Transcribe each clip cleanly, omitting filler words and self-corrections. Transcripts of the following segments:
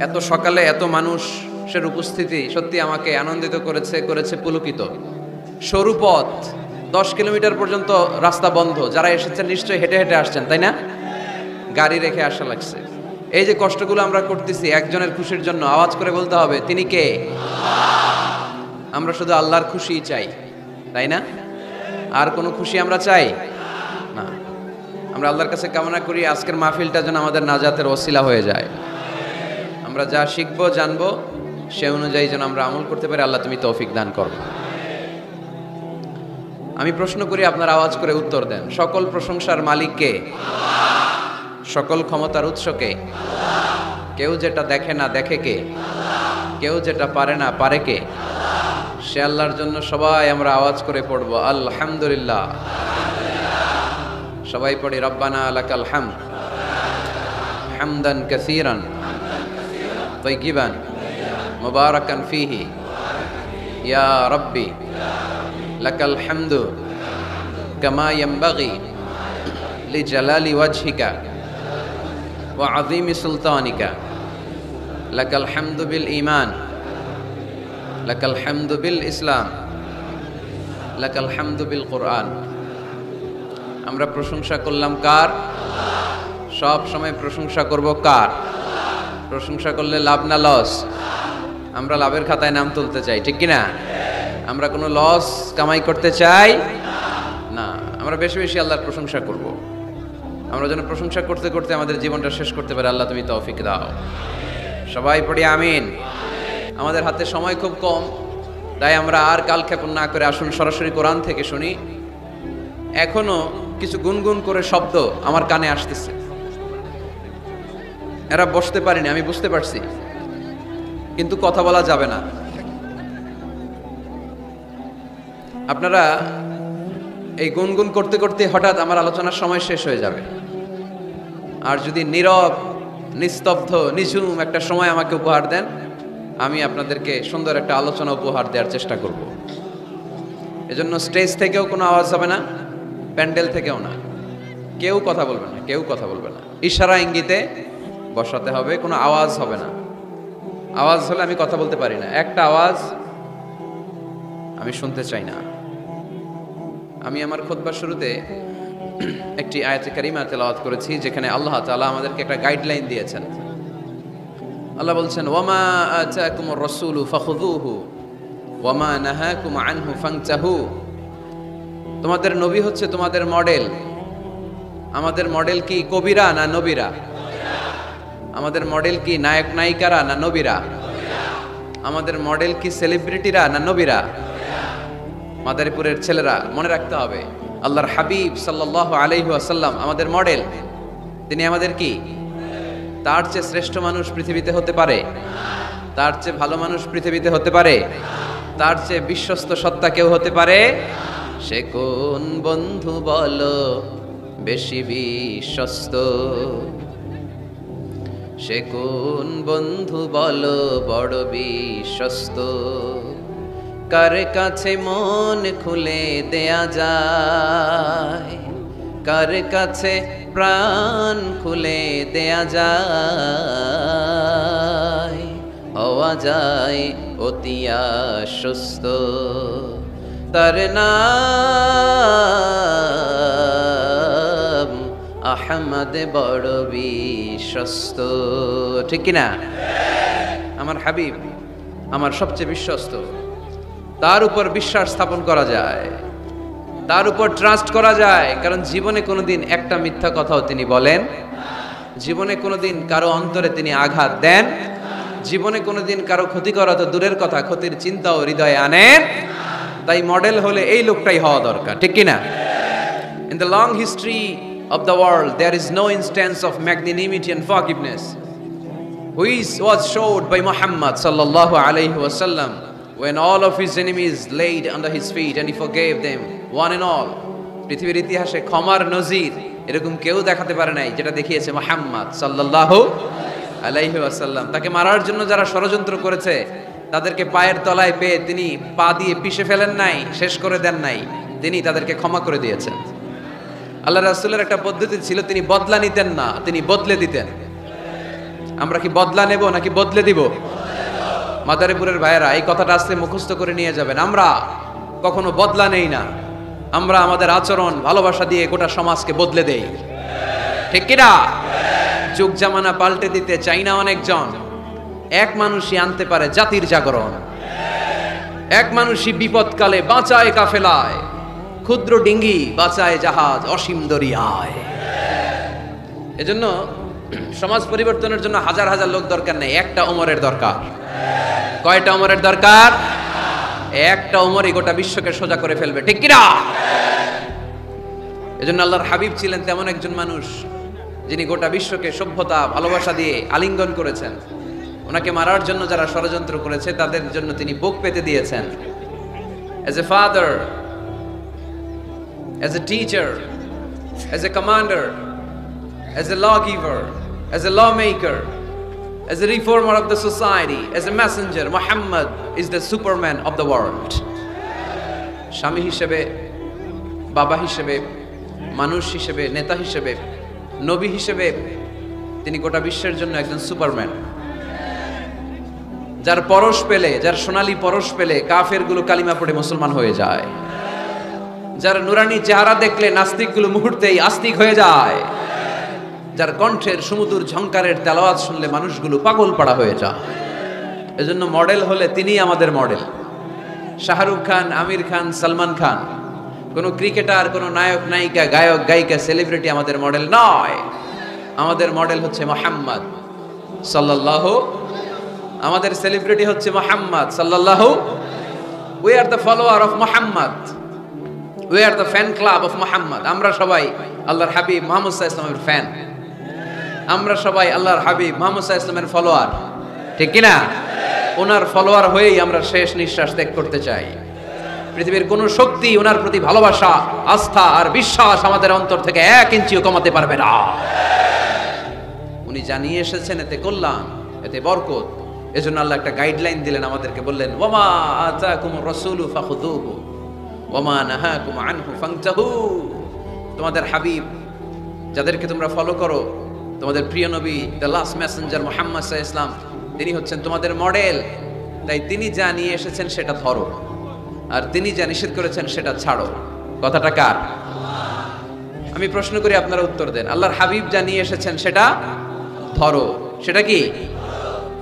এত সকালে এত মানুষের উপস্থিতি সত্যি আমাকে আনন্দিত করেছে পুলকিত। সরু পথ, 10 কিলোমিটার পর্যন্ত রাস্তা বন্ধ। যারা এসেছেন নিশ্চয়ই হেঁটে হেঁটে আসছেন, তাই না? গাড়ি রেখে আসা লাগছে। এই যে কষ্টগুলো আমরা করতেছি একজনের খুশির জন্য, আওয়াজ করে বলতে হবে তিনি কে? আমরা শুধু আল্লাহর খুশি চাই, তাই না? আর কোনো খুশি আমরা চাই না। আমরা আল্লাহর কাছে কামনা করি আজকের মাহফিলটা যেন আমাদের নাজাতের ওসিলা হয়ে যায়। আমরা যা শিখবো জানবো সে অনুযায়ী যেন আমরা আমল করতে পারি। আল্লাহ তুমি তৌফিক দান করো। আমি প্রশ্ন করি, আপনারা আওয়াজ করে উত্তর দেন। সকল প্রশংসার মালিক কে? সকল ক্ষমতার উৎস কে? কেউ যেটা দেখে না দেখে কে? কেউ যেটা পারে না পারে কে? সে আল্লাহর জন্য সবাই আমরা আওয়াজ করে পড়বো আলহামদুলিল্লাহ। সবাই পড়ি রব্বানা লাকাল হামদ হামদান কাসীরান তাইয়িবান মুবারাকান ফীহি ইয়া রাব্বি লাকাল হামদু কামা ইয়ানবাগি লিজালালি ওয়াজহিকা ওয়া আযীমি সুলতানিকা লাকাল হামদু বিল ঈমান লাকাল হামদু বিল ইসলাম লাকাল হামদু বিল কুরআন। আমরা প্রশংসা করলাম কার? সব সময় প্রশংসা করব কার? প্রশংসা করলে লাভ না লস? আমরা লাভের খাতায় নাম তুলতে চাই, ঠিক কি না? আমরা কোনো লস কামাই করতে চাই না। আমরা বেশি বেশি আল্লাহর প্রশংসা করব। আমরা যেন প্রশংসা করতে করতে আমাদের জীবনটা শেষ করতে পারি। আল্লাহ তুমি তৌফিক দাও। সবাই পড়ি আমিন। আমাদের হাতে সময় খুব কম, তাই আমরা আর কালক্ষেপণ না করে আসুন সরাসরি কোরআন থেকে শুনি। এখনো কিছু গুনগুন করে শব্দ আমার কানে আসতেছে। এরা বসতে পারিনি, আমি বুঝতে পারছি, কিন্তু কথা বলা যাবে না। আপনারা এই গুনগুন করতে করতে হঠাৎ আমার আলোচনার সময় শেষ হয়ে যাবে। আর যদি নীরব নিস্তব্ধ নিঝুম একটা সময় আমাকে উপহার দেন, আমি আপনাদেরকে সুন্দর একটা আলোচনা উপহার দেওয়ার চেষ্টা করব। এজন্য স্টেজ থেকেও কোনো আওয়াজ হবে না, প্যান্ডেল থেকেও না। কেউ কথা বলবে না, কেউ কথা বলবে না। ইশারা ইঙ্গিতে বসাতে হবে, কোনো আওয়াজ হবে না। আওয়াজ হলে আমি কথা বলতে পারি না। একটা আওয়াজ আমি শুনতে চাই না। আমি আমার খুতবার শুরুতে একটি আয়াতে কারিমা তেলাওয়াত করেছি, যেখানে আল্লাহ তাআলা আমাদেরকে একটা গাইডলাইন দিয়েছেন। আল্লাহ বলছেন, ওয়ামা আতাকুমুর রাসূলু ফাখুযুহু ওয়ামা নাহাকুম আনহু ফানতাহু। তোমাদের নবী হচ্ছে তোমাদের মডেল। আমাদের মডেল কি কবিরা না নবীরা? আমাদের মডেল কি নায়ক নায়িকারা না নবীরা? আমাদের মডেল কি সেলিব্রিটিরা না নবীরা? মাদারীপুরের ছেলেরা মনে রাখতে হবে, আল্লাহর হাবিব সাল্লাল্লাহু আলাইহি ওয়াসাল্লাম আমাদের মডেল। তিনি আমাদের কি? তার চেয়ে শ্রেষ্ঠ মানুষ পৃথিবীতে হতে পারে? তার চেয়ে ভালো মানুষ পৃথিবীতে হতে পারে? তার চেয়ে বিশ্বস্ত সত্তা কেউ হতে পারে? সে কোন বন্ধু বলো বেশি বিশ্বস্ত? সে কোন বন্ধু বলো বড় বিশ্বস্ত? কার কাছে মন খুলে দেয়া যায়? কার কাছে প্রাণ খুলে দেয়া যায়? হওয়া যায় অতি আশ্বস্ত। তার নাম আহমদ বড় বিশ্বস্ত, ঠিক কিনা? আমার হাবিব আমার সবচেয়ে বিশ্বস্ত। তার উপর বিশ্বাস স্থাপন করা যায়, তার উপর ট্রাস্ট করা যায়, কারণ জীবনে কোনোদিন একটা মিথ্যা কথাও তিনি বলেন, জীবনে কোনোদিন কারো অন্তরে তিনি আঘাত দেন, জীবনে কোনোদিন কারো ক্ষতি করা তো দূরের কথা, ক্ষতির চিন্তাও হৃদয়ে আনেন। তাই মডেল হলে এই লোকটাই হওয়া দরকার, ঠিক কিনা? In the long history of the world there is no instance of magnanimity and forgiveness which was showed by Muhammad sallallahu alaihi wasallam when all of his enemies laid under his feet and he forgave them one and all. পৃথিবীর ইতিহাসে ক্ষমার নজির এরকম কেউ দেখাতে পারে নাই যেটা দেখিয়েছে মুহাম্মদ সাল্লাল্লাহু আলাইহি ওয়াসাল্লাম। তাকে মারার জন্য যারা ষড়যন্ত্র করেছে তাদেরকে পায়ের তলায় পেয়ে তিনি পা দিয়ে পিষে ফেলেন নাই, শেষ করে দেন নাই, তিনি তাদেরকে ক্ষমা করে দিয়েছেন। আল্লাহ রাসূলের একটা পদ্ধতি ছিল, তিনি বদলা নিতেন না, তিনি বদলে দিতেন। আমরা কি বদলা নেব নাকি বদলে দিব? মাদারীপুরের ভাইয়েরা এই কথাটা আস্তে মুখস্থ করে নিয়ে যাবেন। আমরা কখনো বদলা নেই না, আমরা আমাদের আচরণ ভালোবাসা দিয়ে গোটা সমাজকে বদলে দেই, ঠিক কিনা? যুগ জামানা পাল্টে দিতে চাই না অনেকজন, এক মানুষই আনতে পারে জাতির জাগরণ। এক মানুষই বিপদকালে বাঁচায় কাফেলায়, ক্ষুদ্র ডিঙ্গি বাঁচায় জাহাজ অসীম দরিয়ায়। এজন্য সমাজ পরিবর্তনের জন্য হাজার হাজার লোক দরকার নেই, একটা ওমরের দরকার। কয়টা ওমরের দরকার? একটা ওমরই গোটা বিশ্বকে সোজা করে ফেলবে, ঠিক কিনা? এজন্য আল্লাহর হাবিব ছিলেন তেমন একজন মানুষ যিনি গোটা বিশ্বকে সভ্যতা ভালোবাসা দিয়ে আলিঙ্গন করেছেন। ওনাকে মারার জন্য যারা ষড়যন্ত্র করেছে তাদের জন্য তিনি বুক পেতে দিয়েছেন। As a father, as a teacher, as a commander, as a lawgiver, as a lawmaker, as a reformer of the society, as a messenger, Muhammad is the superman of the world. স্বামী হিসেবে, বাবা হিসেবে, মানুষ হিসেবে, নেতা হিসেবে, নবী হিসেবে তিনি গোটা বিশ্বের জন্য একজন সুপারম্যান। যার পরশ পেলে, যার সোনালী পরশ পেলে কাফেরগুলো কালিমা পড়ে মুসলমান হয়ে যায়। যার নুরানি চেহারা দেখলে নাস্তিকগুলো মুহূর্তেই আস্তিক হয়ে যায়। যার কণ্ঠের সুমধুর ঝংকারের তেলাওয়াত শুনলে মানুষগুলো পাগল পাড়া হয়ে যায়। এজন্য মডেল হলে তিনিই আমাদের মডেল। শাহরুখ খান, আমির খান, সালমান খান, কোনো ক্রিকেটার, কোনো নায়ক নায়িকা, গায়ক গায়িকা, সেলিব্রিটি আমাদের মডেল নয়। আমাদের মডেল হচ্ছে মুহাম্মদ সাল্লাল্লাহু। আমাদের সেলিব্রিটি হচ্ছে মুহাম্মদ সাল্লাল্লাহু। We are the follower of Muhammad, we are the fan club of Muhammad. আমরা সবাই আল্লাহর হাবিব মুহাম্মদ সাল্লাল্লাহু আলাইহি ওয়াসাল্লামের ফ্যান। আমরা সবাই আল্লাহর হাবিব মুহাম্মদ সাল্লাল্লাহু আলাইহি ওয়াসাল্লামের ফলোয়ার, ঠিক কি না? ওনার ফলোয়ার হয়েই আমরা শেষ নিঃশ্বাস ত্যাগ করতে চাই। পৃথিবীর কোন শক্তি ওনার প্রতি ভালোবাসা, আস্থা আর বিশ্বাস আমাদের অন্তর থেকে 1 ইঞ্চিও কমাতে পারবে না। উনি জানিয়ে এসেছেন এতে কল্যাণ, এতে বরকত। এজন্য আল্লাহ একটা গাইডলাইন দিলেন আমাদেরকে, বললেন ওয়ামা আতাকুমুর রাসূলু ফাখুযুহু ওয়ামা নাহাকুম আনহু ফান্তাহু। তোমাদের হাবিব যাদেরকে তোমরা ফলো করো, তোমাদের প্রিয় নবী দ্য লাস্ট মেসেঞ্জার মুহাম্মদ সাল্লাল্লাহু আলাইহি ওয়াসাল্লাম, তিনি হচ্ছেন তোমাদের মডেল। তাই তিনি যা নিয়ে এসেছেন সেটা ধরো, আর তিনি যা নিষেধ করেছেন সেটা ছাড়ো। কথাটা কার? আমি প্রশ্ন করি, আপনারা উত্তর দেন। আল্লাহর হাবিব যা নিয়ে এসেছেন সেটা ধরো, সেটা কি?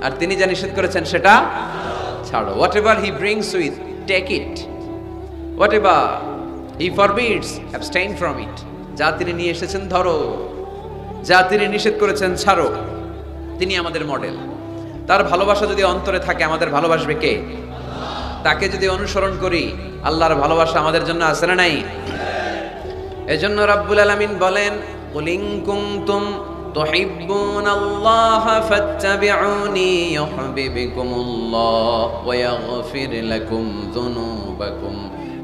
আর তিনি যা নিষেধ করেছেন সেটা ছাড়ো। Whatever he brings with, take it. Whatever he forbids, abstain from it. যা তিনি নিয়ে এসেছেন ধরো, যা তিনি নিষেধ করেছেন ছাড়ো। তিনি আমাদের মডেল। তার ভালোবাসা যদি অন্তরে থাকে, আমাদের ভালোবাসবে কে? তাকে যদি অনুসরণ করি, আল্লাহর ভালোবাসা আমাদের জন্য আছে না নাই? এজন্য রাব্বুল আলামিন বলেন, কুল ইন কুনতুম তুহিব্বুনাল্লাহা ফাত্তাবিউনি ইউহিব্বুকুমুল্লাহ ওয়া ইয়াগফির লাকুম যুনুবাকুম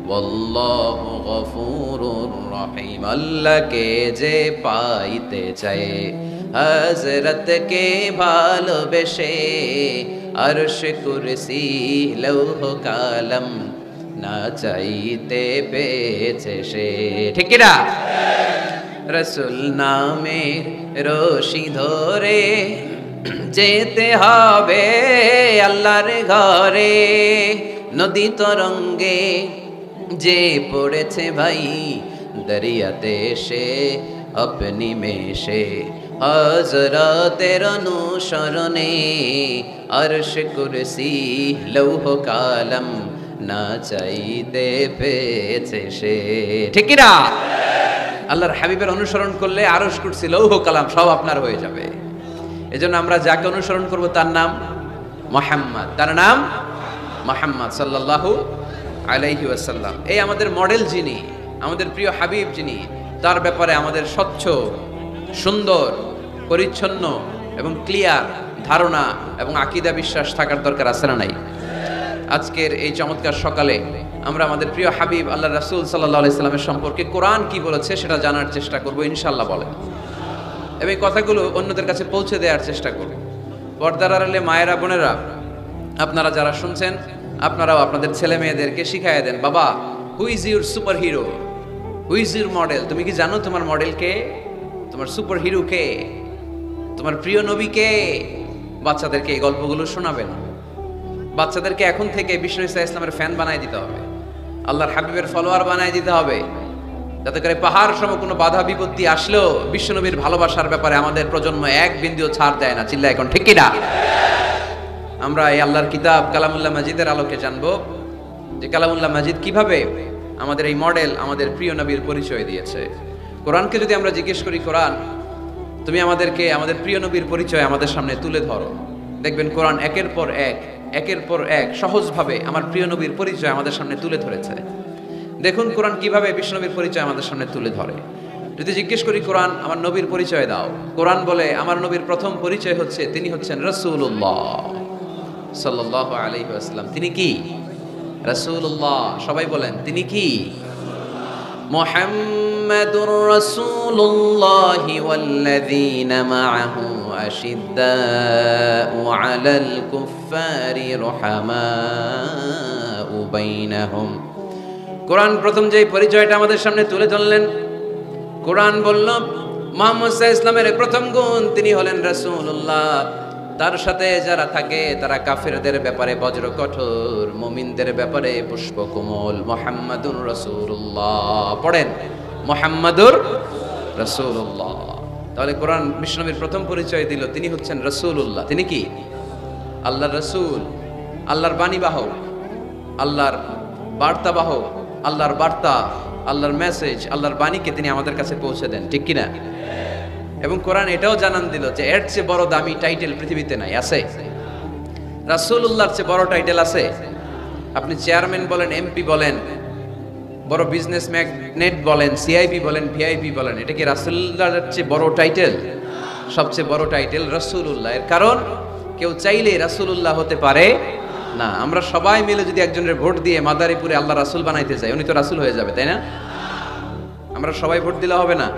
ওয়াল্লাহু গফুরুর রহিম। আল্লাহকে যে পাইতে চায়, হযরতকে ভালোবেসে, আরশ কুরসি লৌহ কালাম না চাইতে পেয়েছে সে, ঠিক কি না? রাসূল নামে রশি ধরে যেতে হবে আল্লাহর ঘরে। নদী তরঙ্গে যে পড়েছে ভাই, দরিয়াতে সে আপনি মেশে, হযরতের অনুসরণে আরশ কুরসি লৌহ কালাম না চাইতে পেয়েছে সে, ঠিক কি না? আল্লাহর হাবিবের অনুসরণ করলে আরশ কুরসি লৌহ কালাম সব আপনার হয়ে যাবে। এজন্য আমরা যাকে অনুসরণ করব তার নাম মুহাম্মদ, তার নাম মুহাম্মদ সাল্লাল্লাহু আলাইহি ওয়াসাল্লাম। এই আমাদের মডেল যিনি, আমাদের প্রিয় হাবিব যিনি, তার ব্যাপারে আমাদের স্বচ্ছ, সুন্দর, পরিচ্ছন্ন এবং ক্লিয়ার ধারণা এবং আকীদা বিশ্বাস থাকার দরকার আছে না নাই? আজকের এই চমৎকার সকালে আমরা আমাদের প্রিয় হাবিব আল্লাহ রাসূল সাল্লাল্লাহু আলাইহি সাল্লামের সম্পর্কে কোরআন কি বলেছে সেটা জানার চেষ্টা করব ইনশাআল্লাহ। বলেন এবং কথাগুলো অন্যদের কাছে পৌঁছে দেওয়ার চেষ্টা করব। পর্দার আড়ালে মায়েরা, বোনেরা, আপনারা যারা শুনছেন, আপনারাও আপনাদের ছেলে মেয়েদেরকে শিখাইয়া দেন, বাবা, who is your super hero, who is your model? তুমি কি জানো তোমার মডেল কে? তোমার সুপার হিরো কে? তোমার প্রিয় নবী কে? বাচ্চাদেরকে এই গল্পগুলো শোনাবেন। বাচ্চাদেরকে এখন থেকে বিষ্ণু ঈসা ইসলামের ফ্যান বানায় দিতে হবে, আল্লাহর হাবিবের ফলোয়ার বানায় দিতে হবে, যাতে করে পাহাড় সম কোনো বাধা বিপত্তি আসলেও বিশ্বনবীর ভালোবাসার ব্যাপারে আমাদের প্রজন্ম এক বিন্দুও ছাড় দেয় না। চিল্লা এখন ঠিক কিনা? আমরা এই আল্লাহর কিতাব কালামুল্লাহ মাজিদের আলোকে জানবো যে কালামুল্লাহ মাজিদ কিভাবে আমাদের এই মডেল, আমাদের প্রিয় নবীর পরিচয় দিয়েছে। কোরআনকে যদি আমরা জিজ্ঞেস করি, কোরআন তুমি আমাদেরকে আমাদের প্রিয় নবীর পরিচয় আমাদের সামনে তুলে ধরো, দেখবেন কোরআন একের পর এক সহজভাবে আমার প্রিয় নবীর পরিচয় আমাদের সামনে তুলে ধরেছে। দেখুন কোরআন কিভাবে বিশ্বনবীর পরিচয় আমাদের সামনে তুলে ধরে। যদি জিজ্ঞেস করি, কোরআন আমার নবীর পরিচয় দাও, কোরআন বলে আমার নবীর প্রথম পরিচয় হচ্ছে তিনি হচ্ছেন রাসূলুল্লাহ সাল্লাল্লাহু আলাইহি ওয়াসাল্লাম। তিনি কি? রাসূলুল্লাহ। সবাই বলেন তিনি কি? মুহাম্মাদুর রাসূলুল্লাহি ওয়াল্লাযীনা মাআহু আশিদ্দাউ আলাল কুফফারি রুহামাউ বাইনাহুম। কোরআন প্রথম যে পরিচয়টা আমাদের সামনে তুলে ধরলেন, কোরআন বলল মুহাম্মদ সাল্লাল্লাহু আলাইহি ওয়াসাল্লামের প্রথম গুণ তিনি হলেন রাসূলুল্লাহ। তার সাথে যারা থাকে তারা কাফেরদের ব্যাপারে বজ্র কঠোর, মুমিনদের ব্যাপারে পুষ্পকোমল। মুহাম্মাদুর রাসূলুল্লাহ পড়েন, মুহাম্মাদুর রাসূলুল্লাহ। তাহলে কোরআন বিশ্বনবীর প্রথম পরিচয় দিল তিনি হচ্ছেন রাসূলুল্লাহ। তিনি কি? আল্লাহর রাসূল, আল্লাহর বাণীবাহক, আল্লাহর বার্তাবাহক, আল্লাহর বার্তা, আল্লাহর মেসেজ, আল্লাহর বাণীকে তিনি আমাদের কাছে পৌঁছে দেন। ঠিক কিনা? এবং কোরআন এটাও জানান দিল যে এর চেয়ে বড় দামি টাইটেল পৃথিবীতে নাই। আছে? রাসূলুল্লাহর চেয়ে বড় টাইটেল আছে? আপনি চেয়ারম্যান বলেন, এমপি বলেন, বড় বিজনেস ম্যাগনেট বলেন, সিআইপি বলেন, ভিআইপি বলেন, এটা কি রাসূলুল্লাহর চেয়ে বড় টাইটেল? সবচেয়ে বড় টাইটেল রাসূলুল্লাহ। এর কারণ কেউ চাইলে রাসূলুল্লাহ হতে পারে না। আমরা সবাই মিলে যদি একজনের ভোট দিয়ে মাদারীপুরে আল্লাহ রাসূল বানাইতে চাই, উনি তো রাসূল হয়ে যাবে, তাই না? আমরা সবাই ভোট দিলে হবে না?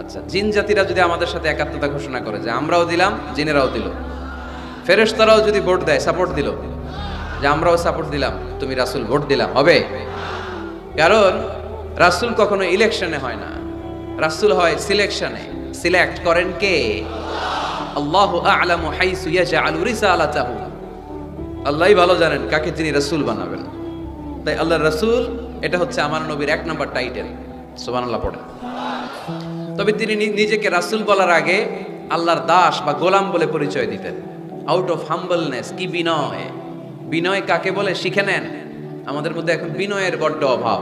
আচ্ছা, জিন জাতিরা যদি আমাদের সাথে একাত্মতা ঘোষণা করে যে আমরাও দিলাম, জিনেরাও দিল, ফেরেশতারাও যদি ভোট দেয়, সাপোর্ট দিল যে আমরাও সাপোর্ট দিলাম, তুমি রাসূল ভোট দিলাম, হবে? কারণ রাসূল কখনো ইলেকশনে হয় না, রাসূল হয় সিলেকশনে। সিলেক্ট করেন কে? আল্লাহু আ'লামু হাইসু ইয়াজআলু রিসালাতাহু। আল্লাহই ভালো জানেন কাকে তিনি রাসূল বানাবেন। তাই আল্লাহর রাসূল এটা হচ্ছে আমার নবীর এক নাম্বার টাইটেল। সুবহানাল্লাহ পড়েন। তবে তিনি নিজেকে রাসূল বলার আগে আল্লাহর দাস বা গোলাম বলে পরিচয় দিতেন। Out of humbleness. কি বিনয়! বিনয় কাকে বলে শিখে নেন। আমাদের মধ্যে এখন বিনয়ের বড্ড অভাব।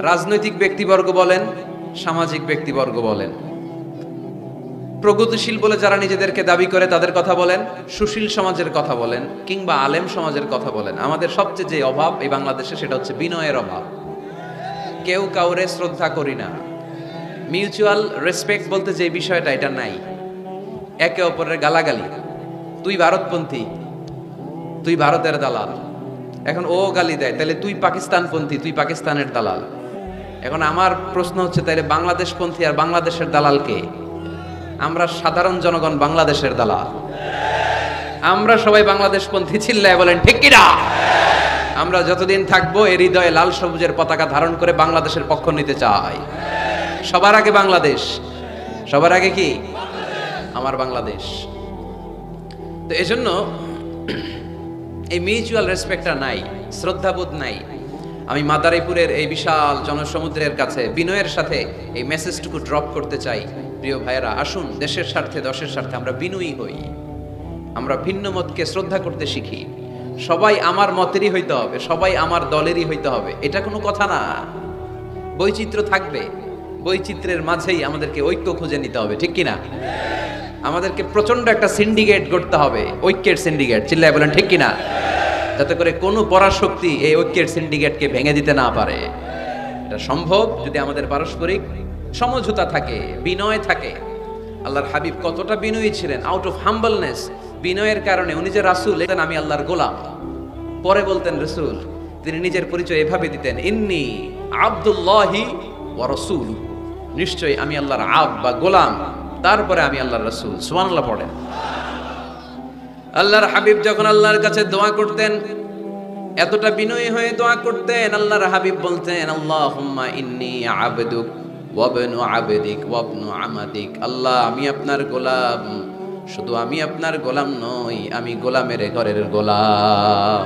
রাজনৈতিক ব্যক্তিবর্গ বলেন, সামাজিক ব্যক্তিবর্গ বলেন, প্রগতিশীল বলে যারা নিজেদেরকে দাবি করে তাদের কথা বলেন, সুশীল সমাজের কথা বলেন, কিংবা আলেম সমাজের কথা বলেন, আমাদের সবচেয়ে যে অভাব এই বাংলাদেশে সেটা হচ্ছে বিনয়ের অভাব। কেউ কাউরে শ্রদ্ধা করি না। মিউচুয়াল রেসপেক্ট বলতে যে বিষয়টা, এটা নাই। একে অপরের গালাগালি, তুই ভারতপন্থী, তুই ভারতের দালাল। এখন ও গালি দেয়, তাহলে তুই পাকিস্তানপন্থী, তুই পাকিস্তানের দালাল। এখন আমার প্রশ্ন হচ্ছে, তাহলে বাংলাদেশপন্থী আর বাংলাদেশের দালাল কে? আমরা সাধারণ জনগণ বাংলাদেশের দালাল। আমরা সবাই বাংলাদেশপন্থী। চিল্লায় বলেন ঠিক কিনা? আমরা যতদিন থাকবো এর হৃদয়ে লাল সবুজের পতাকা ধারণ করে বাংলাদেশের পক্ষ নিতে চাই। সবার আগে বাংলাদেশ। সবার আগে কি? আমার বাংলাদেশ। তো এজন্য এই মিউচুয়াল রেসপেক্টটা নাই, শ্রদ্ধাবোধ নাই। আমি মাদারীপুরের এই বিশাল জনসমুদ্রের কাছে বিনয়ের সাথে এই মেসেজটুকু ড্রপ করতে চাই। প্রিয় ভাইয়েরা, আসুন দেশের স্বার্থে, দশের স্বার্থে আমরা বিনয়ী হই। আমরা ভিন্ন মতকে শ্রদ্ধা করতে শিখি। সবাই আমার মতেরই হইতে হবে, সবাই আমার দলেরই হইতে হবে, এটা কোনো কথা না। বৈচিত্র্য থাকবে, বৈচিত্র্যের মাঝেই আমাদেরকে ঐক্য খুঁজে নিতে হবে। ঠিক কিনা? আমাদেরকে প্রচন্ড একটা সিন্ডিকেট গড়তে হবে, ঐক্যের সিন্ডিকেট। চিল্লায় বলেন ঠিক কিনা? যাতে করে কোনো পরাশক্তি এই ঐক্যের সিন্ডিকেটকে ভেঙে দিতে না পারে। এটা সম্ভব যদি আমাদের পারস্পরিক সমঝোতা থাকে, বিনয় থাকে। আল্লাহর হাবিব কতটা বিনয়ী ছিলেন, আউট অফ হাম্বলনেস। বিনয়ের কারণে উনি যে রাসূল, আমি আল্লাহর গোলাম। পরে বলতেন রাসূল, তিনি নিজের পরিচয় এভাবে দিতেন, ইন্নী আব্দুল্লাহি ওয়া রাসূলুহু। নিশ্চয়ই আমি আল্লাহর আব্দ বা গোলাম, তারপরে আমি আল্লাহর রাসূল। সুবহানাল্লাহ পড়েন। আল্লাহর হাবিব যখন আল্লাহর কাছে দোয়া করতেন, এতটা বিনয়ী হয়ে দোয়া করতেন, আল্লাহর হাবিব বলতেন, আল্লাহুম্মা ইন্নী আবদুক ওয়া ইবনু আবদিক ওয়া ইবনু আমাতিক। আল্লাহ, আমি আপনার গোলাম, শুধু আমি আপনার গোলাম নই, আমি গোলামের ঘরের গোলাম।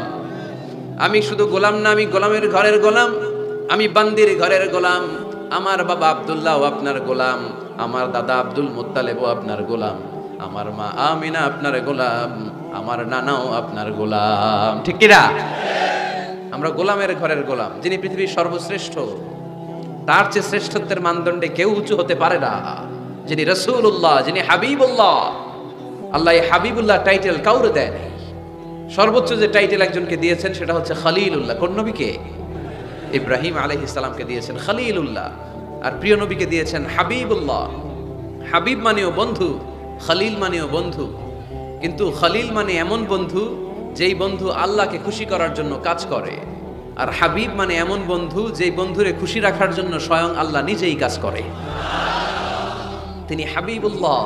আমি শুধু গোলাম না, আমি গোলামের ঘরের গোলাম, আমি বান্দির ঘরের গোলাম। আমার বাবা আব্দুল্লাহ আপনার গোলাম, আমার দাদা আব্দুল মুত্তালিবও আপনার গোলাম, আমার মা আমিনা আপনার গোলাম, আমার নানাও আপনার গোলাম। ঠিক কিনা? আমরা গোলামের ঘরের গোলাম। যিনি পৃথিবীর সর্বশ্রেষ্ঠ, তার চেয়ে শ্রেষ্ঠত্বের মানদণ্ডে কেউ উঁচু হতে পারে না। যিনি রাসূলুল্লাহ, যিনি হাবিবুল্লাহ। আল্লাহ এই হাবিবুল্লাহ টাইটেল কাউরে দেয়। সর্বোচ্চ যে টাইটেল একজনকে দিয়েছেন সেটা হচ্ছে খলিলুল্লাহ। কোন নবীকে? ইব্রাহিম আলাইহিস সালামকে দিয়েছেন খলিলুল্লাহ, আর প্রিয় নবীকে দিয়েছেন হাবিবুল্লাহ। হাবিব মানেও বন্ধু, খলিল মানেও বন্ধু। কিন্তু খলিল মানে এমন বন্ধু যেই বন্ধু আল্লাহকে খুশি করার জন্য কাজ করে, আর হাবিব মানে এমন বন্ধু যেই বন্ধুরে খুশি রাখার জন্য স্বয়ং আল্লাহ নিজেই কাজ করে। তিনি হাবিবুল্লাহ।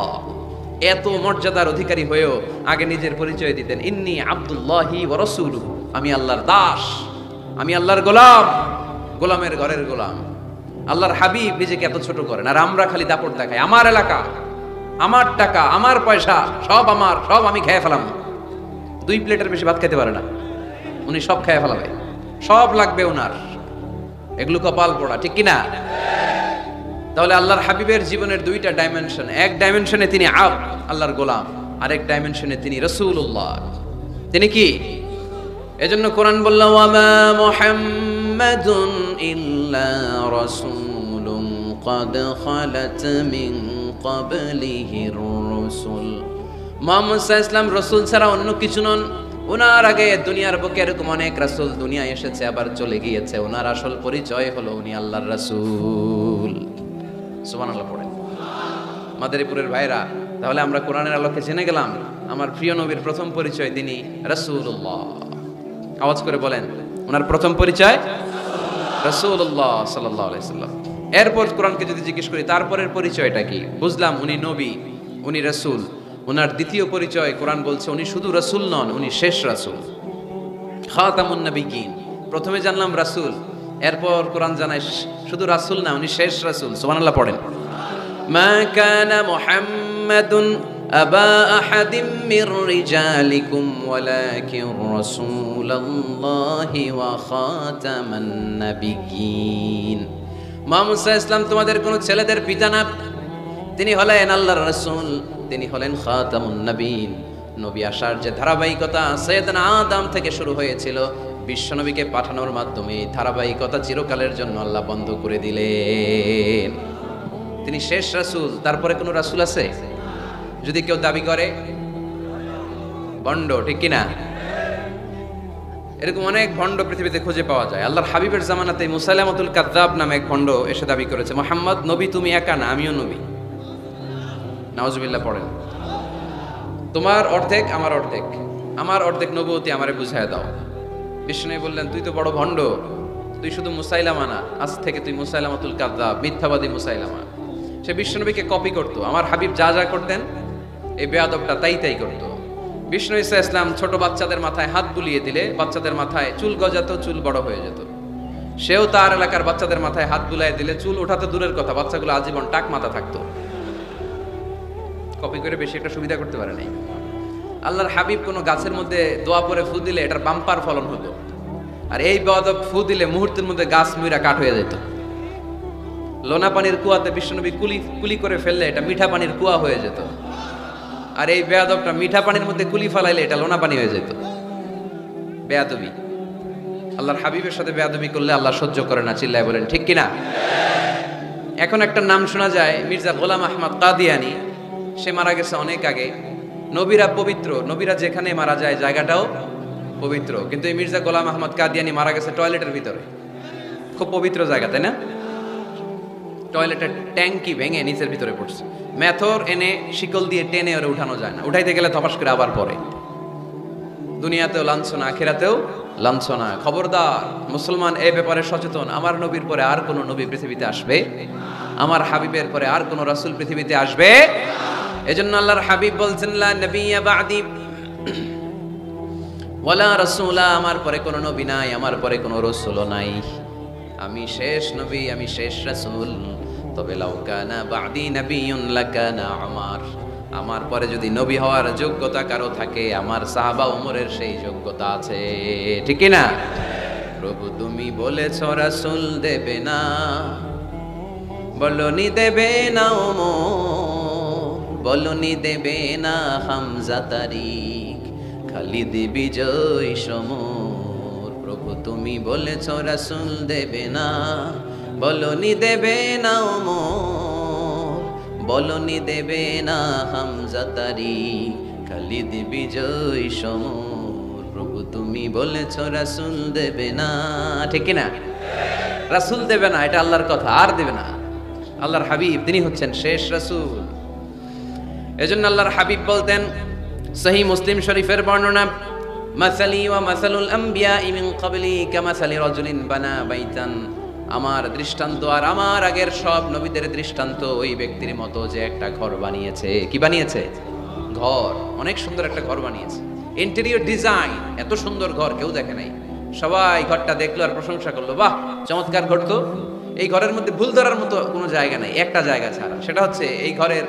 এত মর্যাদার অধিকারী হয়েও আগে নিজের পরিচয় দিতেন, ইন্নী আব্দুল্লাহি ওয়া রাসূলুহু, আমি আল্লাহর দাস, আমি আল্লাহর গোলাম, গোলামের ঘরের গোলাম। আল্লাহর হাবিব নিজেকে এত ছোট করেন, আর আমরা খালি দাপট দেখাই, আমার এলাকা, আমার টাকা, আমার পয়সা, সব আমার, সব আমি খেয়ে ফেলাম। 2 প্লেটের বেশি ভাত খেতে পারে না, উনি সব খেয়ে ফেলাবে, সব লাগবে ওনার। এগুলো কপাল পোড়া, ঠিক কিনা? তাহলে আল্লাহর হাবিবের জীবনের 2টা ডাইমেনশন। এক ডাইমেনশনে তিনি আল্লাহর গোলাম, আরেক ডাইমেনশনে তিনি রাসূলুল্লাহ। তিনি কি? এজন্য কোরআন বলল, ওয়ামা মুহাম্মাদুন ইল্লা রাসূলুন ক্বাদ খালাত মিন ক্বাবলিহির রাসূল। মুহাম্মদ সাল্লাল্লাহু আলাইহি ওয়াসাল্লাম রাসূল ছাড়া অন্য কিছু নন। ওনার আগে দুনিয়ার বুকে এরকম অনেক রাসূল দুনিয়ায় এসেছে, আবার চলে গিয়েছে। ওনার আসল পরিচয় হলো উনি আল্লাহর রাসূল। সুবহানাল্লাহ পড়েন মাদারীপুরের ভাইরা। তাহলে আমরা কোরআনের আলোকে জেনে গেলাম আমার প্রিয় নবীর প্রথম পরিচয় তিনি রাসূলুল্লাহ। আওয়াজ করে বলেন, ওনার প্রথম পরিচয় রাসূলুল্লাহ সাল্লাল্লাহু আলাইহি সাল্লাম। এরপর কোরআনকে যদি জিজ্ঞেস করি তারপরের পরিচয়টা কি, বুঝলাম উনি নবী, উনি রাসূল। ওনার দ্বিতীয় পরিচয় কোরআন বলছে উনি শুধু রাসূল নন, উনি শেষ রাসূল, খাতামুন নবিয়্যিন। প্রথমে জানলাম রাসূল, এরপর কোরআন জানায় শুধু রাসূল না, উনি শেষ রাসূল। সুবহানাল্লাহ পড়েন। মা কানা মুহাম্মাদুন আবা আহাদিম মির রিজালিকুম ওয়ালাকিন রাসূলুল্লাহি ওয়া খাতামান নাবিয়্যিন। মুহাম্মদ সাল্লাল্লাহু আলাইহি ওয়াসাল্লাম তোমাদের কোন ছেলেদের পিতা না, তিনি হলেন আল্লাহর রাসূল, তিনি হলেন খাতামুন নবিয়্যিন। নবী আসার যে ধারাবাহিকতা সাইয়েদনা আদম থেকে শুরু হয়েছিল, বিশ্বনবীকে পাঠানোর মাধ্যমে ধারাবাহিকতা চিরকালের জন্য আল্লাহ বন্ধ করে দিলেন। তিনি শেষ রাসূল। তারপরে কোনো রাসূল আছে? যদি কেউ দাবি করে ভণ্ড, ঠিক কিনা? এরকম অনেক ভণ্ড পৃথিবীতে খুঁজে পাওয়া যায়। আল্লাহর হাবিবের জামানাতে মুসাইলামাতুল কাযযাব নামে এক ভণ্ড এসে দাবি করেছে, মুহাম্মদ নবী তুমি একা না, আমিও নবী। নাউজুবিল্লাহ পড়েন। তোমার অর্ধেক আমার অর্ধেক, আমার অর্ধেক নবুয়তি আমারে বুঝায় দাও। বিষ্ণু বললেন, তুই তো বড় ভণ্ড, তুই শুধু মুসাইলামা না, আজ থেকে তুই মুসাইলামাতুল কাযযাব, মিথ্যাবাদী মুসাইলামা। সে বিশ্বনবীকে কপি করতো। আমার হাবিব যা যা করতেন এই বেয়াদবটা তাই তাই করতো। বিষ্ণু ঈসা ইসলাম ছোট বাচ্চাদের মাথায় হাত বুলিয়ে দিলে বাচ্চাদের মাথায় চুল গজাতো, চুল বড় হয়ে যেত। সেও তার এলাকার বাচ্চাদের মাথায় হাত বুলিয়ে দিলে চুল ওঠাতে দূরের কথা, বাচ্চাগুলো আজীবন টাক মাথা থাকতো। কপি করে বেশি একটা সুবিধা করতে পারে নাই। আল্লাহর হাবিব কোনো গাছের মধ্যে দোয়া পরে ফু দিলে এটার বাম্পার ফলন হতো, আর এই বেয়াদব ফু দিলে মুহূর্তের মধ্যে গাছ মুইরা কাঠ হয়ে যেত। লোনা পানির কুয়াতে বিশ্বনবী কুলি করে ফেললে এটা মিঠা পানির কুয়া হয়ে যেত, আর এই বেয়াদবটা মিঠা পানির মধ্যে কুলি ফেলাইলে এটা লোনা পানি হয়ে যেত। বেয়াদবি। আল্লাহর হাবিবের সাথে বেয়াদবি করলে আল্লাহ সহ্য করে না। চিল্লায় বলেন ঠিক কিনা? এখন একটা নাম শোনা যায়, মির্জা গোলাম আহমদ কাদিয়ানি। সে মারা গেছে অনেক আগে। নবীরা পবিত্র, নবীরা যেখানে মারা যায় জায়গাটাও পবিত্র, কিন্তু এই মির্জা গোলাম আহমদ কাদিয়ানি মারা গেছে টয়লেটের ভিতরে। খুব পবিত্র জায়গা, তাই না? টয়লেটের ট্যাঙ্কি ভেঙে নিচের ভিতরে পড়ছে। মেথর এনে শিকল দিয়ে টেনে ওরে উঠানো যায় না, উঠাইতে গেলে ধপাস করে আবার পড়ে। দুনিয়াতেও লাঞ্ছনা, আখিরাতেও লাঞ্ছনা। খবরদার মুসলমান এই ব্যাপারে সচেতন। আমার নবীর পরে আর কোন নবী পৃথিবীতে আসবে, আমার হাবিবের পরে আর কোন রাসূল পৃথিবীতে আসবে। এজন্য আল্লাহর হাবিব বলছেন, লা নবিয়্যা বা'দি ওয়ালা রাসূলা, আমার পরে কোন নবী নাই, আমার পরে কোন রাসূলও নাই। আমি শেষ নবী, আমি শেষ রাসূল। তবে লাউ কানা বা'দি নাবিয়্যুন লাকানা উমর, আমার পরে যদি নবী হওয়ার যোগ্যতা কারো থাকে, আমার সাহাবা ওমরের সেই যোগ্যতা আছে, ঠিক না? প্রভু তুমি বলেছ রাসূল দেবে না, বলনি দেবে না ওমর, বলনি দেবে না হামজা তারিক, খালিদ বিজয় সমর। প্রভু তুমি বলেছ রাসূল দেবে না, বলনি দেবে না ওমর, বলনি দেবে না হামজা তারিক, খালিদ বিজয় সমর। প্রভু তুমি বলেছ রাসূল দেবে না, ঠিক না? রাসূল দেবে না, এটা আল্লাহর কথা, আর দেবে না। আল্লাহর হাবিব তিনি হচ্ছেন শেষ রাসূল। এজন্য আল্লাহর হাবিব বলতেন, সহিহ মুসলিম শরীফের বর্ণনা, মাসালি ওয়া মাসালুল আমবিয়া মিন ক্বাবলি কামাসালি রাজুলিন বানা বাইতান। আমার দৃষ্টান্ত আর আমার আগের সব নবীদের দৃষ্টান্ত ওই ব্যক্তির মতো যে একটা ঘর বানিয়েছে। কি বানিয়েছে? ঘর। অনেক সুন্দর একটা ঘর বানিয়েছে। ইন্টেরিয়র ডিজাইন, এত সুন্দর ঘর কেউ দেখে নাই। সবাই ঘরটা দেখলো আর প্রশংসা করলো, বাহ চমৎকার ঘর তো। এই ঘরের মধ্যে ভুল ধরার মতো কোনো জায়গা নাই, একটা জায়গা ছাড়া, সেটা হচ্ছে এই ঘরের